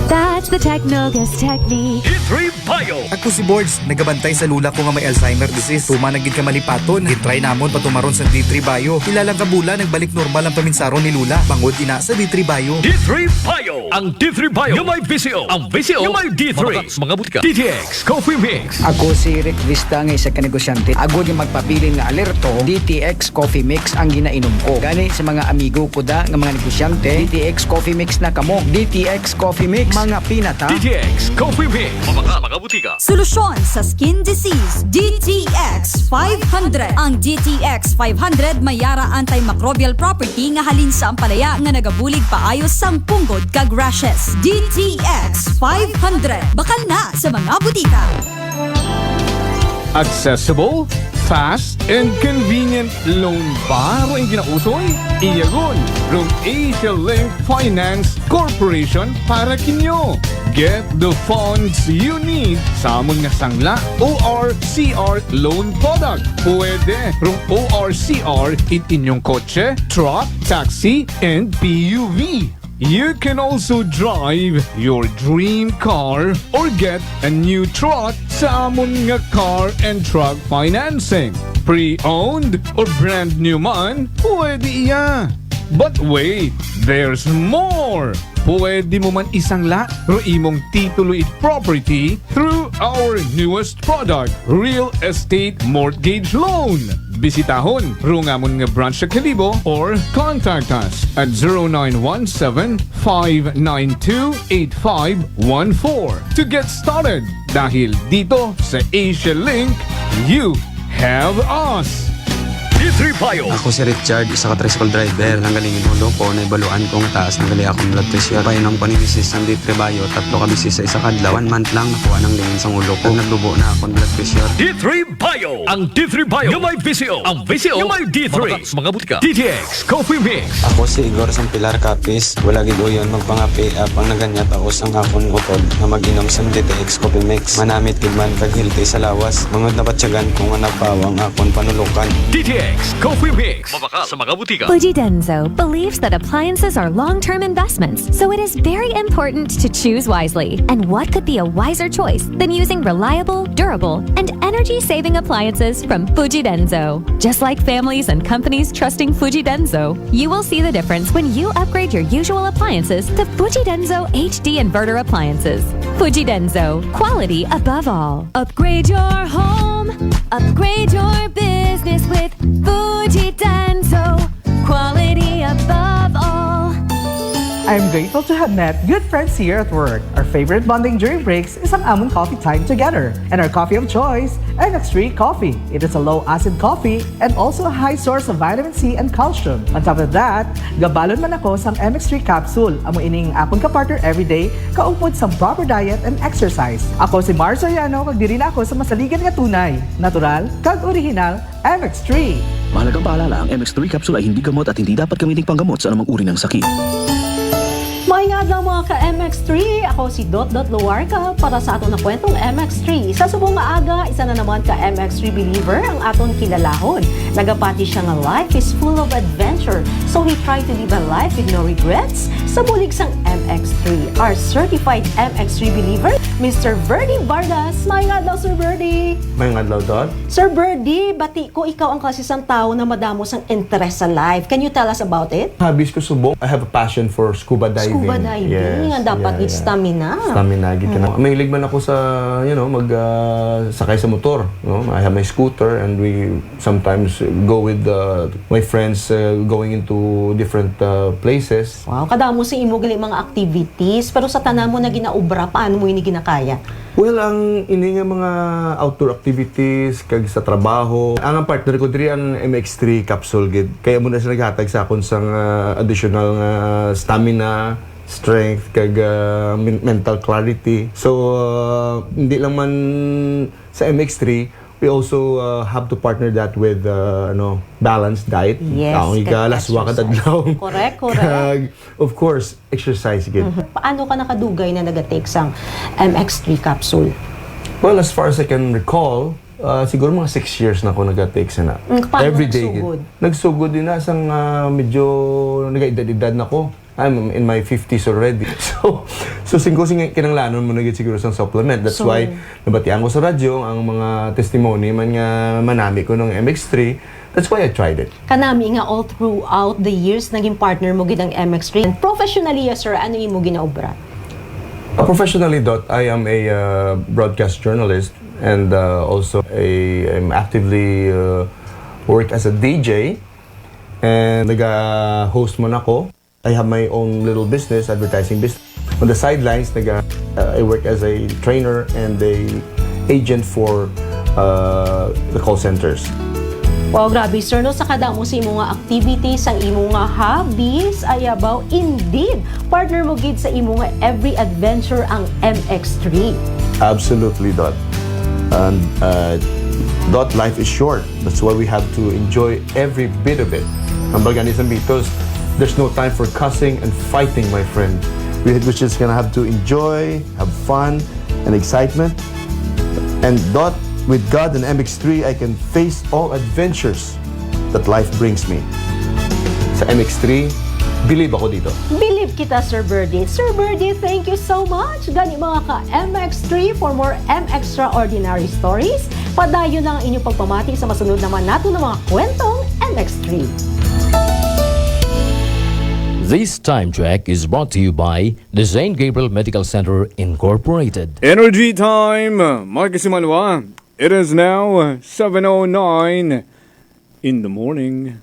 That's the Technogas Technique. E3 Payo. Ako si Boards, nagabantay sa lula ko nga may Alzheimer disease. Tuma nagid ka malipaton, gitry namon patumaron sa D3 Bio. Ilang kabula nagbalik normal ang paminsaron ni lula. Bangod ina sa D3 Bio. D3 Payo. Ang D3 Payo yung may VCO. Ang VCO yung may D3. Mga butika. DTX Coffee Mix. Ako si Rick Vista nga isa ka negosyante. Agod yung magpabilin nga alerto, DTX Coffee Mix ang ginainom ko. Gani sa mga amigo ko da nga mga negosyante, DTX Coffee Mix na kamo. DTX Coffee Mix, mga pinata. DTX Coffee Mix. Mga butika. Solusyon sa skin disease, DTX 500. Ang DTX 500 may yara antimicrobial property nga halin sa ampalaya nga nagabulig paayos sang punggod kag rashes. DTX 500. Bakal na sa mga butika. Accessible, fast, and convenient loan ba ang ginausoy? Iyagon, from Asia Link Finance Corporation para kinyo. Get the funds you need sa among nga sangla ORCR loan product. Pwede from ORCR it inyong kotse, truck, taxi, and PUV. You can also drive your dream car or get a new truck sa amon nga car and truck financing. Pre-owned or brand new man, pwede iya. But wait, there's more! Pwede mo man isangla ro imong titulo it property through our newest product, Real Estate Mortgage Loan. Bisitahon ro ngamon nga branch sa Kalibo or contact us at 0917-592-8514 to get started. Dahil dito sa Asia Link, you have us! D3 Payo. Ako si Richard, isa ka tricycle driver. Nanggalingin ulo ko, naibaluan ko nga taas ng gali akong blood pressure. Painom ko ni Mrs. ng D3 Payo, 3 ka bisis sa isa kadlaw. 1 month lang nakuha ng lingin sa ulo ko. Naglubo na akong blood pressure. D3 Payo. Ang D3 Payo yung may VCO. Ang VCO yung may D3. Mga butika. DTX Coffee Mix. Ako si Igor sang Pilar Capis. Wala gid uyon magpangapi apang naganyat ako sang akong utod na mag-inom sang DTX Coffee Mix. Manamit gid man kag healthy sa lawas. Mangod na batyagan ko nga napawang akong panulukan. DTX Coffee Mix. Mabaka sa mga butika. Fuji Denso believes that appliances are long-term investments, so it is very important to choose wisely. And what could be a wiser choice than using reliable, durable, and energy-saving appliances from Fuji Denso? Just like families and companies trusting Fuji Denso, you will see the difference when you upgrade your usual appliances to Fuji Denso HD inverter appliances. Fuji Denso, quality above all. Upgrade your home, upgrade your business with Fuji Denso, quality above all. I'm grateful to have met good friends here at work. Our favorite bonding during breaks is ang amon coffee time together. And our coffee of choice, MX3 Coffee. It is a low-acid coffee and also a high source of vitamin C and calcium. On top of that, gabalon man ako sang MX3 capsule. Amo ining akong kapartner everyday, kaupod sa proper diet and exercise. Ako si Mars Soriano, kag diri na ako sa masaligan nga tunay, natural, kag original, MX3. Mahalagang paalala, ang MX3 capsule ay hindi gamot at hindi dapat gamiting panggamot sa anumang uri ng sakit. Maingad lang mga ka-MX3, ako si Dot Luarca para sa aton na kwentong MX3. Sa subong nga aga, isa na naman ka-MX3 believer ang aton kilalahon. Nagapati siya nga life is full of adventure, so he tried to live a life with no regrets sa bulig sang MX3. Our certified MX3 believer, Mr. Verdi Vargas. Maingad lang, Sir Verdi. Maingad lang, Dot. Sir Verdi, bati ko ikaw ang klasisang tao na madamo sang interest sa life. Can you tell us about it? Habis ko subong. I have a passion for scuba diving. Scuba diving, yes, dapat it's stamina. Stamina, gitu na. Mahilig man ako sa, sakay sa motor. I have my scooter and we sometimes go with my friends going into different places. Wow, kadamo sa imo gali mga activities, pero sa tanan mo na ginaubra, paano mo ini ginakaya? Well, ang ini nga mga outdoor activities kag sa trabaho. Ang partner ko diri ang MX3 capsule gid. Kaya mo na siya naghatag sa akon sang additional stamina, strength kag mental clarity. So hindi lang man sa MX3, we also have to partner that with balanced diet. Yes, laswa ka tadlaw. Correct. Kag, of course, exercise gid. Paano ka nakadugay na nagatake sang MX3 capsule? Well, as far as I can recall, siguro mga 6 years na ako nag-take na. Paano Every day. nagsugod? Nagsugod din na sang medyo nag-edad na ko. I'm in my 50s already. So singko-sing kinanglanon mo na gid siguro sang supplement. That's why nabatian ko sa radyo ang mga testimony man nga manami ko ng MX3. That's why I tried it. Kanami nga all throughout the years naging partner mo gid ang MX3. And professionally, sir, ano imo ginaobra? Professionally, I am a broadcast journalist and also I'm actively work as a DJ and naga-host man ako. I have my own little business, advertising business. On the sidelines, I work as a trainer and a agent for the call centers. Wow, grabe, sir, no? Sa kada mo sa imo nga activities, ang imo nga hobbies, ayabaw, indeed, partner mo gid sa imo nga every adventure ang MX3. Absolutely, Dot. And Dot, life is short. That's why we have to enjoy every bit of it. Ang baganism because there's no time for cussing and fighting, my friend. We're just gonna have to enjoy, have fun, and excitement. And Dot, with God and MX3, I can face all adventures that life brings me. Sa MX3, believe ako dito. Believe kita, Sir Birdie. Sir Birdie, thank you so much. Gani mga ka-MX3 for more M-Extraordinary Stories. Padayon lang ang inyong pagpamati sa masunod naman nato ng mga kwentong MX3. This time check is brought to you by the St. Gabriel Medical Center Incorporated. Energy time! Marcus Simanwa. It is now 7:09 in the morning.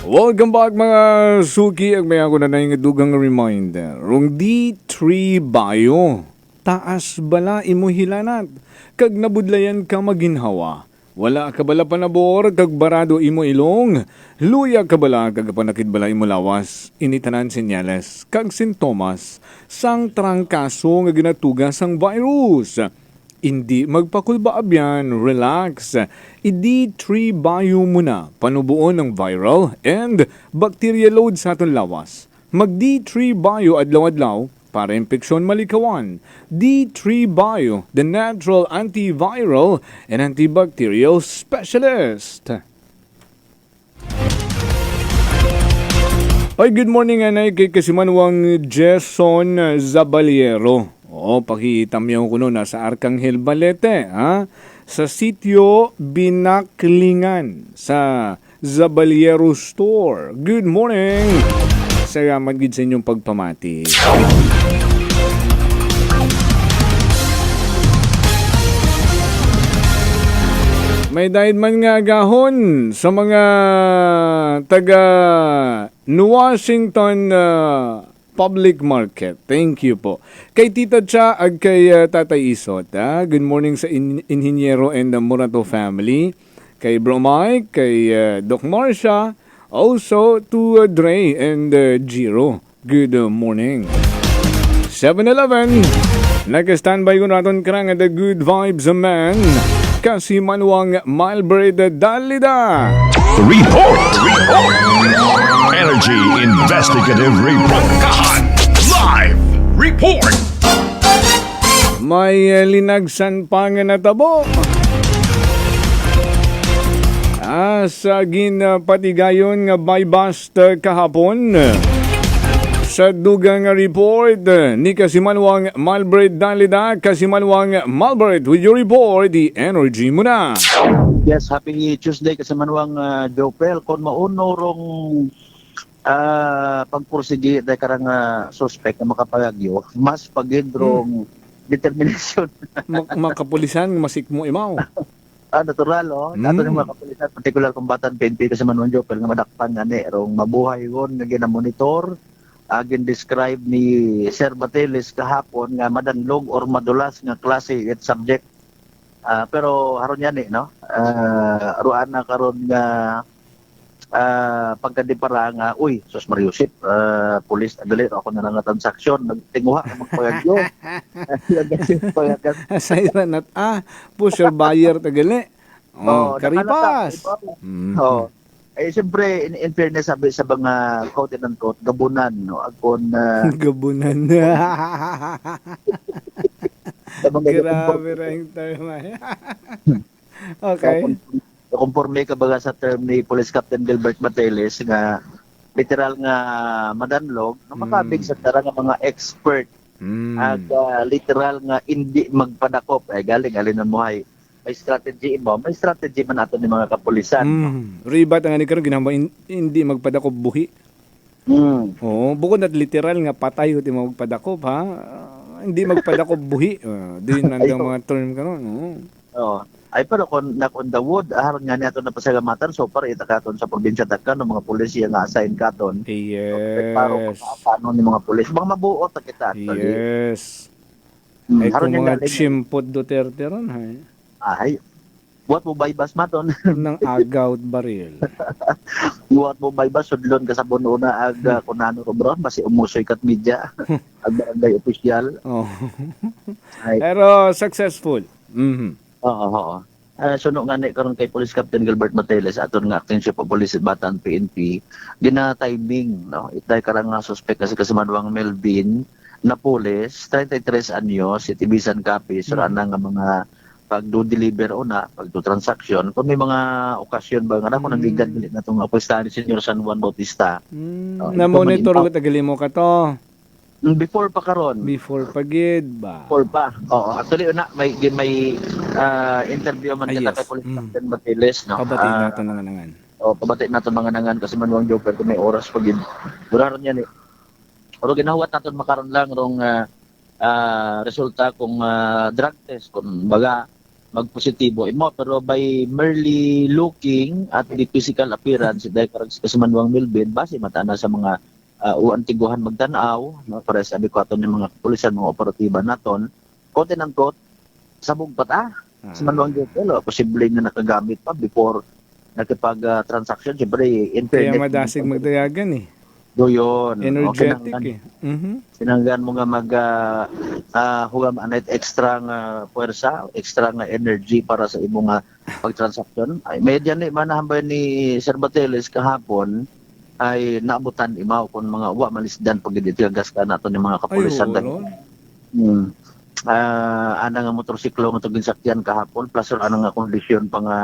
Welcome back mga suki. Agmay ako na yung dugang reminder. Rung D3 Bio. Taas bala imo hilanat. Kag nabudlayan ka maginhawa. Wala ka bala panabor, kag barado imo ilong. Luya ka bala, kag panakid bala imo lawas. Initanan senyales, kag sintomas, sang trangkaso nga ginatugas ang virus. Hindi magpakulba abyan, relax. I-D3 Bio muna, panubuon ng viral and bacteria load sa aton lawas. Mag-D3 Bio adlaw-adlaw, para impeksyon malikawan. D3 Bio, the natural antiviral and antibacterial specialist. Ay, good morning anay kay Kasimanwang Jason Zabaliero. Oo, pakitamyaw ko na sa Arcangel Balete, ha? Sa sitio Binaklingan, sa Zabaliero Store. Good morning! Salamat gid sa inyong pagpamati. May dahil man nga gahon sa mga taga New Washington Public Market. Thank you po. Kay Tita Cha ag kay Tatay Isot. Good morning sa Inhinyero and the Murato family. Kay Bro Mike, kay Doc Marcia. Also to Dre and Giro. Good morning. 7-Eleven. Nag-standby ko natin karang the good vibes man. Kasi manuang Malbred Dalida. Report! Energy Investigative Report. Live Report! May linagsan pa nga natabo. Sa ginapatigayon nga by bust kahapon. Sa dugang report ni Kasimanwang Malbred Dalida, Kasimanwang Malbred with your report, the energy muna. Yes, happy Tuesday Kasimanwang Jopel. Kung mauno rong pagpursige dahil karang suspect na makapagagyo, mas pagidrong determination. Makapulisan, masikmo imaw. Natural, Nato ni mga kapulisan, particular kumbatan PNP Kasimanwang Jopel nga madakpan nga ni, rong mabuhay yun, nga ginamonitor, describe ni Sir Bateles kahapon nga madanlog or madulas nga klase at subject. Pero haron yan no? Ruan na karon nga pagkadipara nga, uy, Sos Mariusip, police, adali, ako na lang na transaksyon, nagtinguha na magpagagyo. Sayra nat, pusher buyer tagali. Karipas. Siyempre, in fairness, sabi sa mga quote and unquote, gabunan, no? Agkon, gabunan. Grabe rin term. Okay. Conforme ka baga sa term ni Police Captain Gilbert Mateles nga literal nga madanlog, na makabig sa tara nga mga expert at literal nga hindi magpadakop ay galing alin mo ay may strategy mo, may strategy man ato ni mga kapulisan. Ribat ang ani karon ginamba hindi magpadakop buhi. Oo, bukod at literal nga patay ti magpadakop ha. Hindi magpadakop buhi. Din nandang mga term karon. Oo. Ay pero kung on the wood aron nga niya na pasagamatan so para itakaton sa probinsya Dacan ng mga pulis nga assign katon. Yes. Para paano ni mga pulis mga mabuot ta kita actually. Yes. Ay kung mga chimpot Duterte ron hay. Ay buat mo baybas maton ng agaw baril. Buat mo baybas sudlon ka sa buno na aga kunano ro bro basi umusoy kat media ag barangay opisyal. Pero successful. Oo. Suno nga ni karon kay Police Captain Gilbert Mateles aton nga acting chief of police Batan PNP gina-timing no itay karang nga suspect kasi kasamadwang Melvin na pulis 33 anyos itibisan kapis ra nga mga pag-do-deliver o na pag-do-transaction kung may mga okasyon ba nga na kung nagligad bilit na itong apuestahan ni Senior San Juan Bautista na-monitor ko tagali mo ka to. Before pa karon. Before pa gid ba? Before pa. Oo, actually una may interview man kita kay Police Captain Mateles no. Pabati nato nga nangan. Pabati nato mga nangan kasi manuang joker kung may oras pa gid. Duraron yan eh. Pero ginahuwat naton makaron lang rong resulta kung drug test kung baga magpositibo imo pero by merely looking at the physical appearance dahil karag sa manuang Melvin base mata na sa mga antiguhan magtanaw no para sabi ko aton yung mga kapulisan mga operatiba naton kote ng kot sabog pata sa manuang Melvin posible nga nakagamit pa before nakipag transaction syempre internet kaya madasig magdayagan eh do yun energetic sinanggan mo nga mag hugam anay extra nga puwersa extra nga energy para sa imong nga pagtransaction ay medya ni manahambay ni Sir Bateles kahapon ay naabutan imaw kung mga wa malisdan pag ditigas ka nato ni mga kapulisan ana nga motorsiklo nga ginsakyan kahapon plus ana nga kondisyon pa nga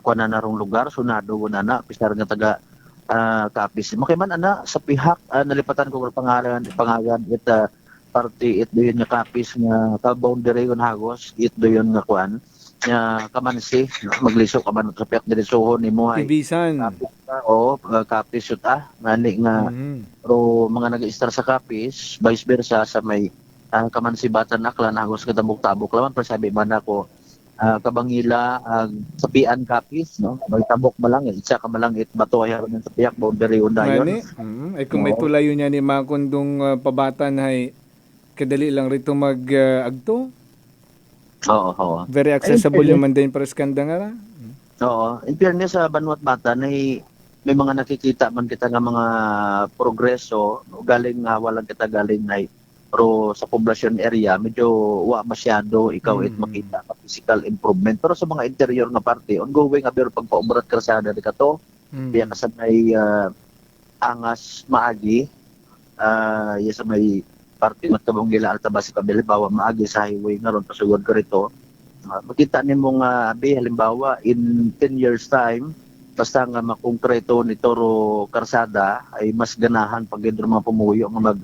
kuana narong lugar sunado na pisar nga taga kapis mo kay man ana sa pihak nalipatan ko pangalan it party it doyon nga kapis nga ka boundary kon hagos it doyon nga kuan nga kamansi maglisok ka man sa pihak diretsohon nimo ay ibisan kapis yuta ngani nga pero mga nag-star sa kapis vice versa sa may kamansi Batan Aklan hagos katabok-tabok laman pero sabi man ako kabangila sapian kapis no may tabok malangit isa ka malangit bato ay haron sa piyak boundary undayon ay kung may tulayo niya ni makundong pabatan ay kadali lang rito agto oo very accessible yung man din para skanda nga oo in fairness sa Banwat Batan ay may mga nakikita man kita nga mga progreso galing walang kita galing ay pero sa poblasyon area medyo wa masyado ikaw it makita ka physical improvement pero sa mga interior nga parte ongoing aber pagpaobrat kalsada di kato diya sa may angas maagi sa may parte matabong gila altabas sa halimbawa maagi sa highway nga ron pasugod ka rito makita nimo nga halimbawa in 10 years time basta nga makongkreto ni Toro Karsada ay mas ganahan pag mga pumuyo nga mag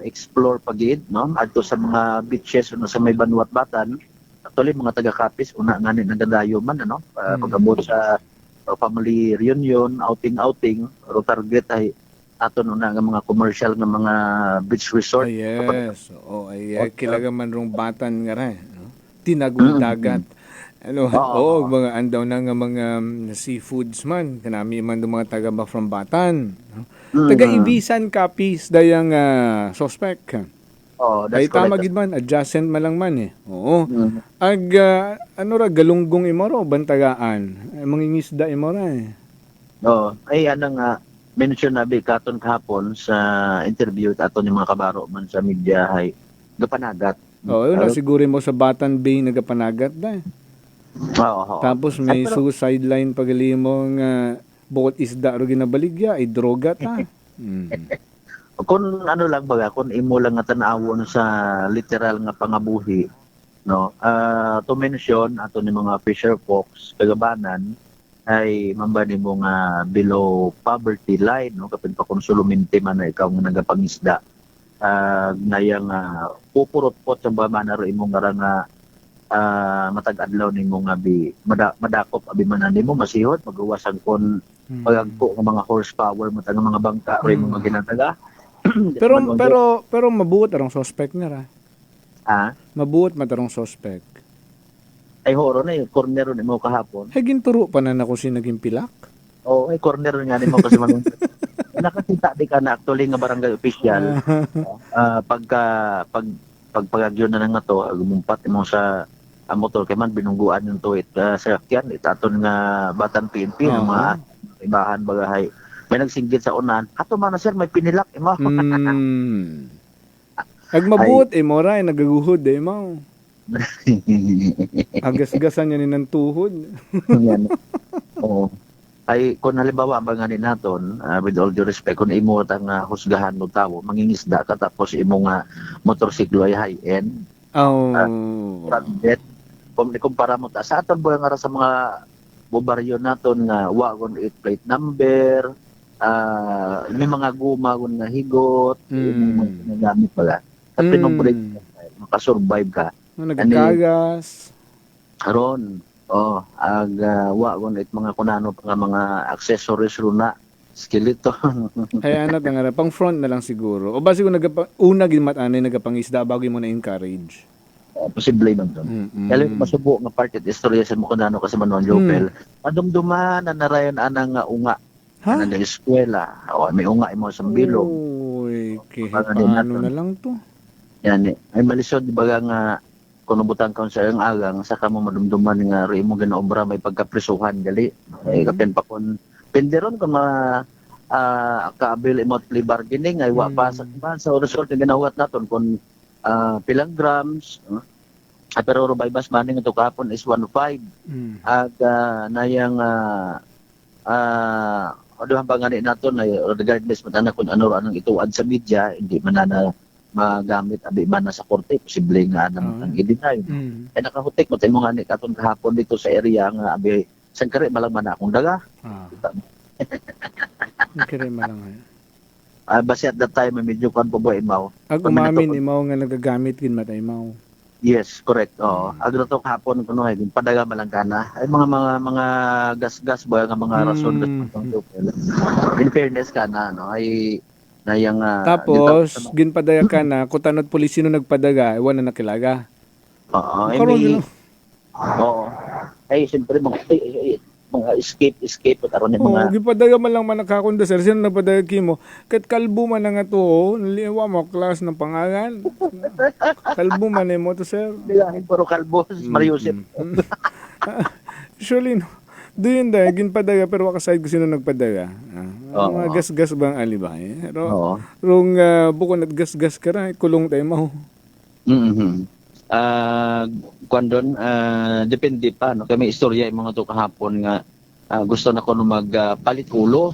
explore pagid no adto sa mga beaches no sa may Banwat Batan actually mga taga-Kapis una ngani nagadayo man ano pag-abot sa family reunion outing ro target ay ato na nga mga commercial nga mga beach resort yes ay kilaga man rong Batan nga ra no tinagong dagat mga andaw na nga mga seafoods man kanami man do mga taga ba from Batan taga-Ibisan Kapis dayang suspect ay tama gid man adjacent man lang man ag galunggong imoro bantagaan mangingisda imoro ay ana nga mention na katon kahapon sa interview aton ni mga kabaro man sa media ay gapanagat siguro mo sa Batan Bay nagapanagat da tapos may suicide line pagali mo nga bukod isda ro ginabaligya ay droga ta Kung ano lang baga, kung imo lang nga tanawon sa literal nga pangabuhi, no, to mention ato ni mga fisher folks kagabanan ay mamba nimo nga below poverty line, no, kapin pa konsulumente man na ikaw nga nagapangisda, ngayang pupurot-pot sa bamana ro imo nga matag-adlaw nimo nga madakop abi man nimo masihot magawasan kon pagagpo nga mga horsepower matag mga bangka ro imo nga ginataga. pero mabuot arong suspect nga ra. Mabuot matarong suspect. Ay horo na yung corner ni mo kahapon. Ay ginturo pa na ako si naging pilak. Oo, ay corner nga ni mo kasi man. Nakakita di ka na actually nga barangay official. Pagpagagyon na nga to, gumumpat mo sa motor kay man binungguan yung tuwit sa sakyan itaton nga batan PNP ng mga ibahan bagahay. May nagsinggit sa unan. Ato man na sir, may pinilak imo. Agmabuot mo ra nagaguhod mo. Agas-gasan niya ni ng tuhod. Yan. Oo. Ay kung halimbawa ang banganin naton, with all due respect, kung imo tang husgahan no tawo, mangingisda ka tapos imo nga motorsiklo ay high-end. Branded. Kung ikumpara mo ta sa aton nga sa mga bubaryo naton nga wagon 8 plate number, may mga guma nga higot, nagamit pala. At pinobrake makasurvive ka. Nagkagas. Aron, wagon it mga kunano pa mga accessories runa, skeleton. Ay anat nga pang front na lang siguro. O ba siguro una ginmat-anay nagapangisda bago mo na encourage. Posible man to. Kaya masubo nga part at istorya sa mga kunano kasi manuan Jopel. Madumduman na narayon anang unga. Anang eskwela. May unga imo sa bilog. Uy, paano na lang to? Yan ay malisod baga nga kung nabutang ka sa iyong agang saka mo madumduman nga rin mo ginaobra may pagkaprisuhan gali kapin pa kung pinderon kung kaabil imot plea bargaining ay wapa sa result na ginawat naton kung pilang grams pero rubaybas maning ito kahapon is 1.5 at nayang aduhan pa nga naton ay regardless matana kung ano anong ituad sa media hindi manana magamit abi man na sa korte posible nga ang i-deny. Ay nakahutik mo tayo nga ni katon kahapon dito sa area nga abi san kare malang man akong daga. Kare malang. Basi at that time medyo kan po boy imaw. Ag umamin imaw nga nagagamit gin matay imaw. Yes, correct. Agro to kahapon kuno ay padaga malang kana. Ay mga gas-gas ba nga mga rason in fairness kana no ay nayang tapos ginpadaya ka na kutanot pulis sino nagpadaga iwan na nakilaga. Oo. Ay siyempre mga escape at aron mga gipadaga man lang manakakunda sir sino nagpadaga kimo ket kalbo man nga to liwa mo class ng pangalan kalbo man mo to sir bilahin puro kalbo Mariusip. Surely no. Doon dahil, ginpadaga, pero wakaside ko sino nagpadaga. Mga gas-gas bang alibay? Rong bukon at gas-gas ka na, kulong tayo mo. Kuandon, depende pa. No? Kaya may istorya yung mga to kahapon nga gusto na ko magpalit ulo.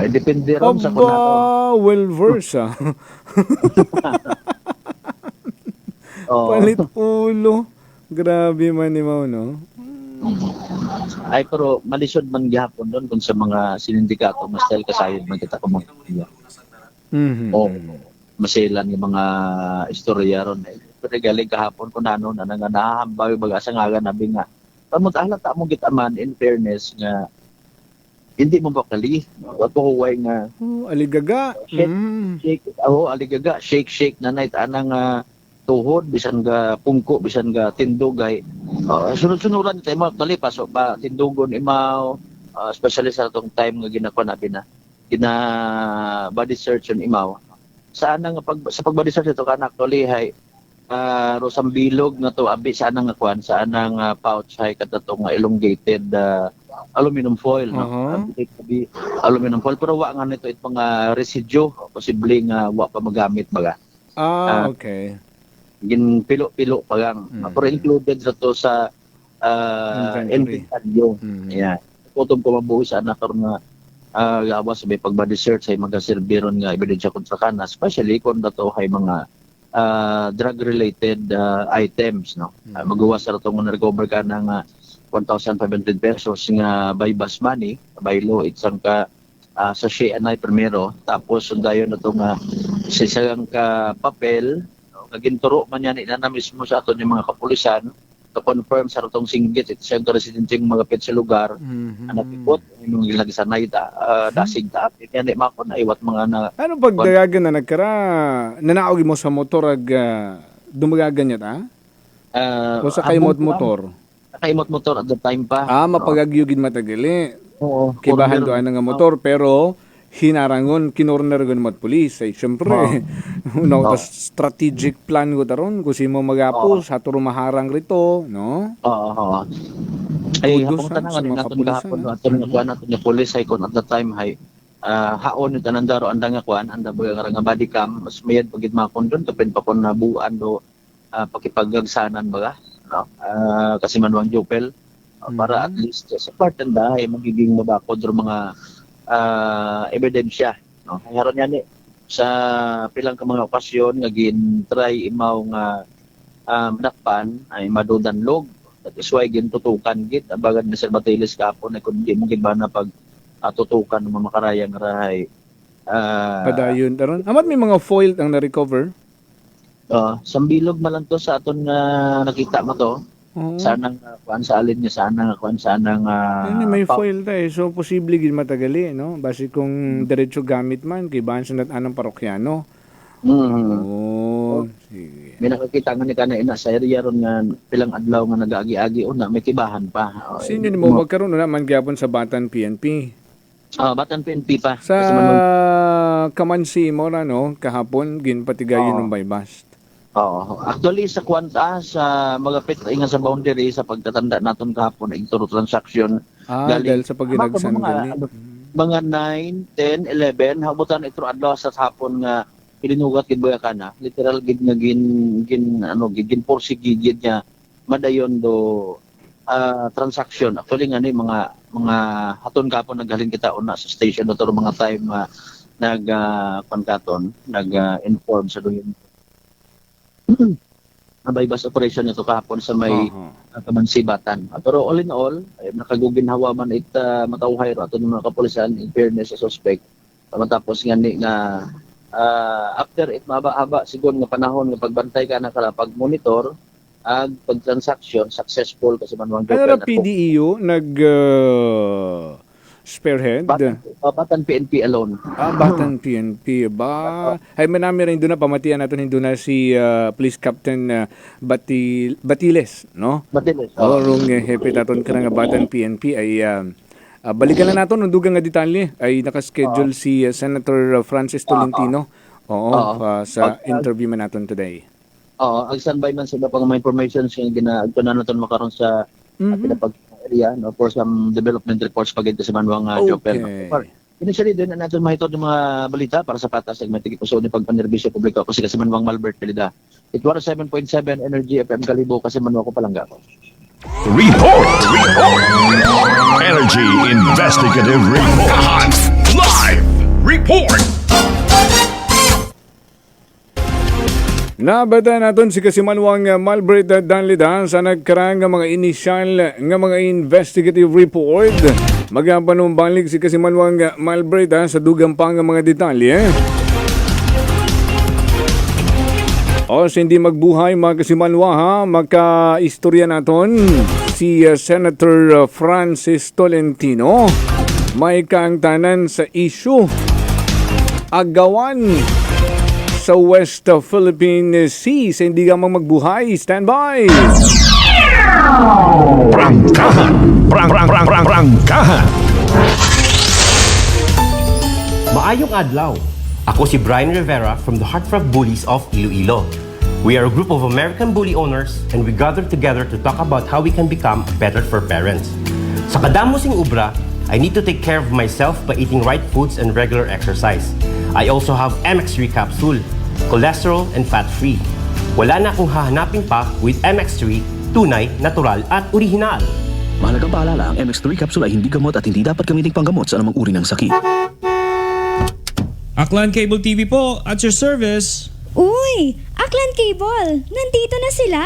Depende ron sa kunato. Well-versed palit ulo. Grabe man ni Mau, no? Ay pero malisod man gihapon doon kung sa mga sinindikato mas dahil kasayod man kita ko mga masilan yung mga istorya ron pero galing kahapon ko na nahahambaw baga sa nga nabi nga pamutala ta mo gitaman in fairness nga hindi mo bakali wag ko huway nga aligaga aligaga shake na night anang tuhod bisan ga pungko bisan ga tindugay sunod-sunuran tayo mo talipas pa tindugon imaw especially sa atong time nga ginakuan nabi na body search on imaw saan nga sa body search ito kana actually hay rosang bilog nga to abi saan nga kuan saan nga pouch hay katato nga elongated aluminum foil aluminum foil pero wa nga nito it mga residue posible nga wa pa magamit baga okay gin pilo-pilo pa lang. Pero included sa to sa inventaryo. Yeah. Kutong ko mabuhi sa anak nga gawas sa may pagbody search ay magaserbiron nga ebidensya kontra kana, especially kung dato ay mga drug-related items, no? Magawas sa itong na-recover ka ng 1,500 pesos nga by bus money, by law, isang ka sachet anay primero, tapos sundayon na itong sisang ka papel, no? Naginturo man yan, inana mismo sa aton yung mga kapulisan, to-confirm sa itong singgit, ito siyang residensing malapit sa lugar, napipot, yung ilagi sa naita, dasig ta, yan ay mako na iwat mga na... Ano pag dagagan na nagkara, nanaawag mo sa motor ag dumagagan niya ta? O sa kaimot motor? Sa kaimot motor at the time pa. Mapagagyugin matagali. Oo. Kibahan doon nga motor, pero hinarangon, kinornergon mo at police. Ay, syempre, strategic plan ko taron, kung si mo magapos, haturo maharang rito, no? Oo. Ay, hapong tanang, natin kahapon, natin yung police, ay kung at the time, ay, haon yung tanandaro, andang nga kuan, anda ba nga body cam, mas mayad pagit makon doon, kapin pa kung nabuan do, pakipagagsanan ba no? Kasi manuang jupel, para at least, sa part anda, ay magiging mabakod do mga ebidensya, no? Haron yan sa pilang ka mga okasyon nga gin-try imaw nga manakpan ay madudanlog. That is why gintutukan git abagan ni Sir Batiles kapon ay kundi mo gibana pag tutukan ng mga makarayang rahay. Padayon taron. Amat may mga foil ang na-recover? Sambilog malang to sa aton nakita mo to. Sanang kuan sa alin niya, sanang kuan sanang may foil tayo, so posible gid matagali, no? Basi kung diretso gamit man kay ban sa anang parokyano. Sige. May nakakita nga ni kana ina sa area ron nga pilang adlaw nga nagaagi-agi una may kibahan pa. Sino ni mo magkaroon na man gyapon sa Batan PNP? Batan PNP pa. Sa Kamansi mo na, no? Kahapon ginpatigayon ng bypass. Actually sa kwanta sa mga inga sa boundary sa pagtatanda naton kahapon ang turo transaction dahil sa pagginagsan gali mga 9, 10, 11 habutan ito adlaw sa hapon nga ilinugat gid boya kana literal gid nga gin porsige gid niya madayon do transaction actually nga ni mga haton kahapon naghalin kita una sa station do mga time nag-inform sa doon bypass operation ito kahapon sa may Kamansibatan. Pero all in all, ay nakaguginhawa man matauhay ro ato ng mga kapulisan in fairness sa suspect. Matapos nga ni nga after it maba-haba siguro nga panahon nga pagbantay ka na kala pag-monitor ag pag-transaction successful kasi manuang Pero PDEU nag spearhead? Batan PNP alone. Batan PNP ba? Ay manami rin doon na pamatian natin doon na si Police Captain Batiles, no? Batiles. Rong hepe naton ka nga Batan PNP ay balikan na natin, nundugan nga detalye ay nakaschedule si Senator Francis Tolentino sa interview man natin today. Ang standby man sila pang mga information yung ginaagto na natin makaroon sa pinapag area no for some development reports pagid sa manuang Jopel. Initially din na natin mahitod ng mga balita para sa patas segment ipuso ni pagpanerbisyo publiko kasi manuang Malbert Pelida. It was 7.7 Energy FM Kalibo kasi manuang ko palangga ko. Report! Energy Investigative Report. Live Report! Nabata naton si Kasimanwang Malbert Danlida sa nagkarang nga mga initial nga mga investigative report. Magapanumbalik si Kasimanwang Malbert sa dugang pang mga detalye. O sa hindi magbuhay mga Kasimanwa magka-istorya naton si Senator Francis Tolentino. May kaangtanan sa issue agawan sa West Philippine Sea. Sa hindi ka magbuhay, stand by! Prangkahan! Prangkahan! Maayong adlaw! Ako si Brian Rivera from the Heartfront Bullies of Iloilo. We are a group of American bully owners and we gathered together to talk about how we can become better for parents. Sa kadamusing ubra, I need to take care of myself by eating right foods and regular exercise. I also have MX3 capsule, cholesterol and fat-free. Wala na akong hahanapin pa with MX3, tunay, natural at original. Mahalagang paalala, ang MX3 capsule ay hindi gamot at hindi dapat gamitin panggamot sa anumang uri ng sakit. Aklan Cable TV po, at your service. Uy! Aklan Cable! Nandito na sila!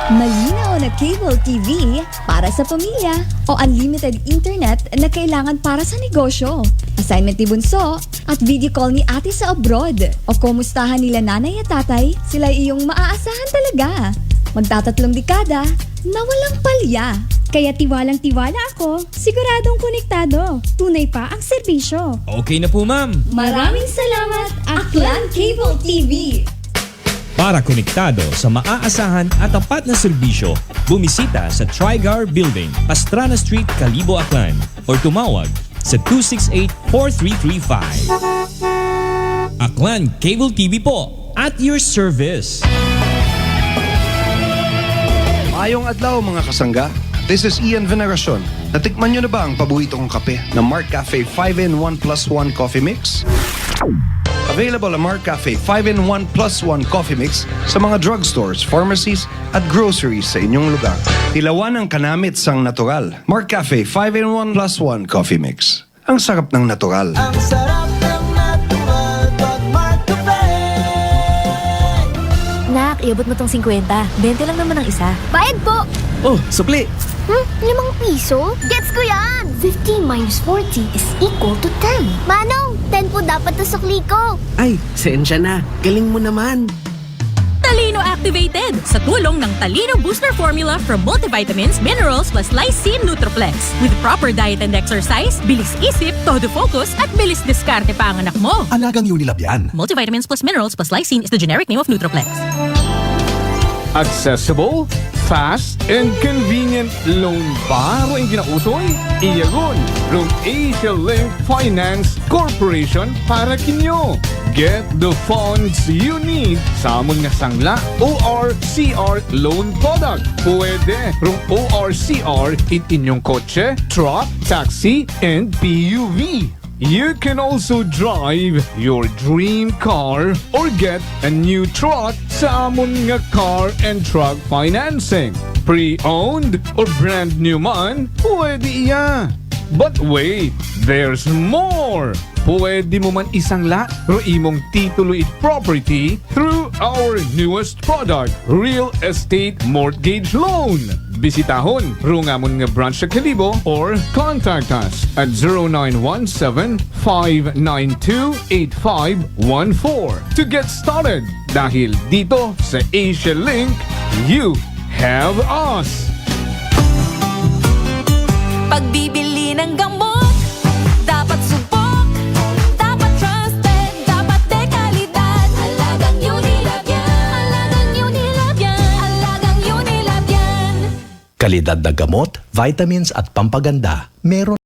Malinaw na cable TV para sa pamilya o unlimited internet na kailangan para sa negosyo. Assignment ni Bunso at video call ni ate sa abroad. O kumustahan nila nanay at tatay, sila iyong maaasahan talaga. Magtatatlong dekada na walang palya. Kaya tiwalang-tiwala ako, siguradong konektado. Tunay pa ang serbisyo. Okay na po, ma'am. Maraming salamat, Aklan Cable TV! Para konektado sa maaasahan at tapat na serbisyo, bumisita sa Trigar Building, Pastrana Street, Kalibo, Aklan or tumawag sa 268-4335. Aklan Cable TV po, at your service. Maayong adlaw mga kasangga. This is Ian Veneracion. Natikman nyo na ba ang paborito kong kape na Mark Cafe 5-in-1 plus 1 coffee mix? Available ang Mark Cafe 5-in-1 plus 1 coffee mix sa mga drugstores, pharmacies at groceries sa inyong lugar. Ilawan ang kanamit sang natural. Mark Cafe 5-in-1 plus 1 coffee mix. Ang sarap ng natural. Ang sarap ng natural pag Mark Cafe. Nak, iabot mo tong 50. 20 lang naman ang isa. Bayad po! Oh, supli! 5 piso? Gets ko yan! 15 minus 40 is equal to 10. Manong, 10 po dapat na sukli ko. Ay, sensya na. Galing mo naman. Talino Activated sa tulong ng Talino Booster Formula from multivitamins, minerals plus lysine Nutroplex. With proper diet and exercise, bilis isip, todo focus at bilis diskarte pa ang anak mo. Alagang Unilab yan. Multivitamins plus minerals plus lysine is the generic name of Nutroplex. Accessible, fast, and convenient loan ba ang ginausoy? Iyagon, from Asia Link Finance Corporation para kinyo. Get the funds you need sa among nasangla ORCR loan product. Pwede from ORCR in inyong kotse, truck, taxi, and PUV. You can also drive your dream car or get a new truck sa amon nga car and truck financing. Pre-owned or brand new man, pwede iya. But wait, there's more! Pwede mo man isangla ro imong titulo it property through our newest product, Real Estate Mortgage Loan. Bisitahon rungamon nga branch sa Kalibo or contact us at 0917-592-8514 to get started. Dahil dito sa Asia Link, you have us. Pagbibili ng gamot, dapat subok, dapat trusted, dapat dekalidad. Alagang Unilab yan, alagang Unilab yan, alagang Unilab yan. Kalidad na gamot, vitamins at pampaganda, meron